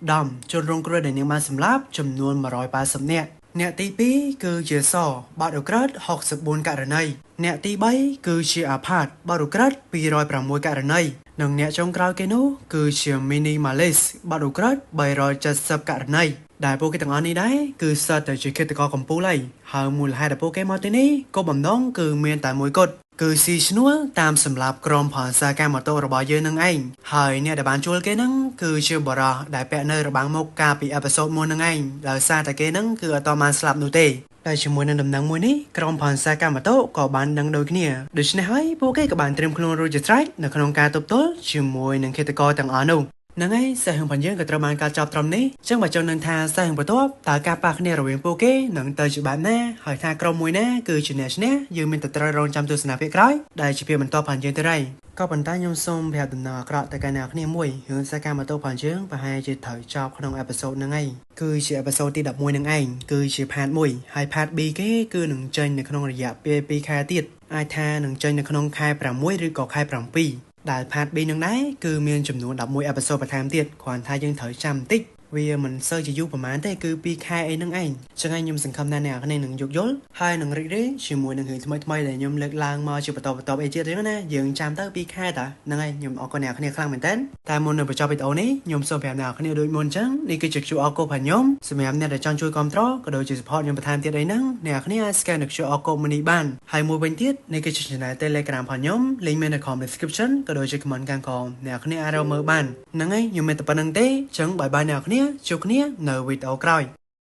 ดำจนลงกระเด็นยังมาสำรับจำนวนมา180เนี่ยตีปีคือเจสอบาดกรัด64กะระนัยเนี่ยตีใบคือเชียอาพาดบาดกรัด206กะระนัยหนึ่งเนี่ยจงกราวเกโนคือเชียมินิมาเลสบาดกรัด270กะระนัยได้โปเก้ต่างอันนี้ได้คือสัตว์แต่จีเคตกอกำปูไลหามูลให้ได้โปเก้มาที่นี่ก็บ่มน้องคือเมียนแต่มวยกดคือซีชนัวตามสำหรับกรมผ่านสายการมาโตระบายเยอะนั่งเองหายเนี่ยได้บานจูลเกนั่งคือเชื่อบราได้แปะเนอระบางมกกาปีอพิโซดมูนั่งเองแล้วซาแต่เกนั่งคือต่อมาสลับนูเตได้ชิมวยนั่งดำนังมวยนี้กรมผ่านสายการมาโตก็บานดังโดยเนี่ยโดยเฉพาะให้โปเก้กับบานเตรียมคลุนรูจิตไรในขนมการตบโต้ชิมวยนั่งเคตกอต่างอานุนั่งไงสายหึงพันเยอะกับตระมานการจับตรมนี้จังหวะจนนันทาสายหึงประตูตากาปากเนี่ยเราเวียงโปเก้หนังเตยจุบานแน่หายทากรมมวยแน่คือจุดเนี่ยยืมเป็นตัดตระรองจำตัวสนาเพียกร้อยได้จีเพียมันต่อผ่านเยอะเท่าไรก็ปันใต้ยมส้มแบบดำนากระแต่การแนวเนี่ยมวยหึงสายการมาโตผ่านเชิงไปให้จีถอยจับขนมเอพิโซดนั่งไงคือจีเอพิโซดที่ดับมวยนั่งไงคือจีพาดมวยให้พาดบีเก้คือหนึ่งเจนในขนมระยะปีคาติดไอทาหนึ่งเจนในขนมคายปรามวยหรือก่อคายปรามปี ដែលផាត2នឹងដែរគឺមានចំនួន11អេពីសូតបន្ថែមទៀតគ្រាន់ថាយើងត្រូវចាំបន្តិចវាមិនសូវជាយូរប្រហែលទេគឺ2ខែអីហ្នឹងឯងចឹងហើយខ្ញុំសង្ឃឹមថាអ្នកនរគ្នានឹងយោគយល់ហើយនឹងរីករាយជាមួយនឹងរឿងថ្មីៗដែលខ្ញុំលើកឡើងមកជាបន្តអីទៀតហ្នឹងណាយើងចាំទៅ2ខែតាហ្នឹងហើយខ្ញុំអរគុណអ្នកនរគ្នាខ្លាំងមែនតើតែមុននឹងបញ្ចប់វីដេអូនេះខ្ញុំសូមប្រាប់អ្នកនរគ្នាដូចមុនចឹងនេះគឺជា QR code របស់ខ្ញុំសម្រាប់អ្នកដែលចង់ជួយគ្រប់គ្រងក៏ដូចជា support ខ្ញុំបន្ថែមទៀតអីហ្នឹងអ្នកនរគ្នាអាច scan នៅ QR code មួយនេះបានហើយមួយវិញទៀតនេះគឺជា channel Telegram របស់ខ្ញុំ link មាននៅក្នុង description ក៏ដូចជា comment ខាងក្រោមអ្នកនរគ្នាអាចរកមើលបានហ្នឹងហើយខ្ញុំមានតែប៉ុណ្្នឹងទេចឹងបាយបាយអ្នកនរគ្នាជួបគ្នានៅវីដេអូក្រោយ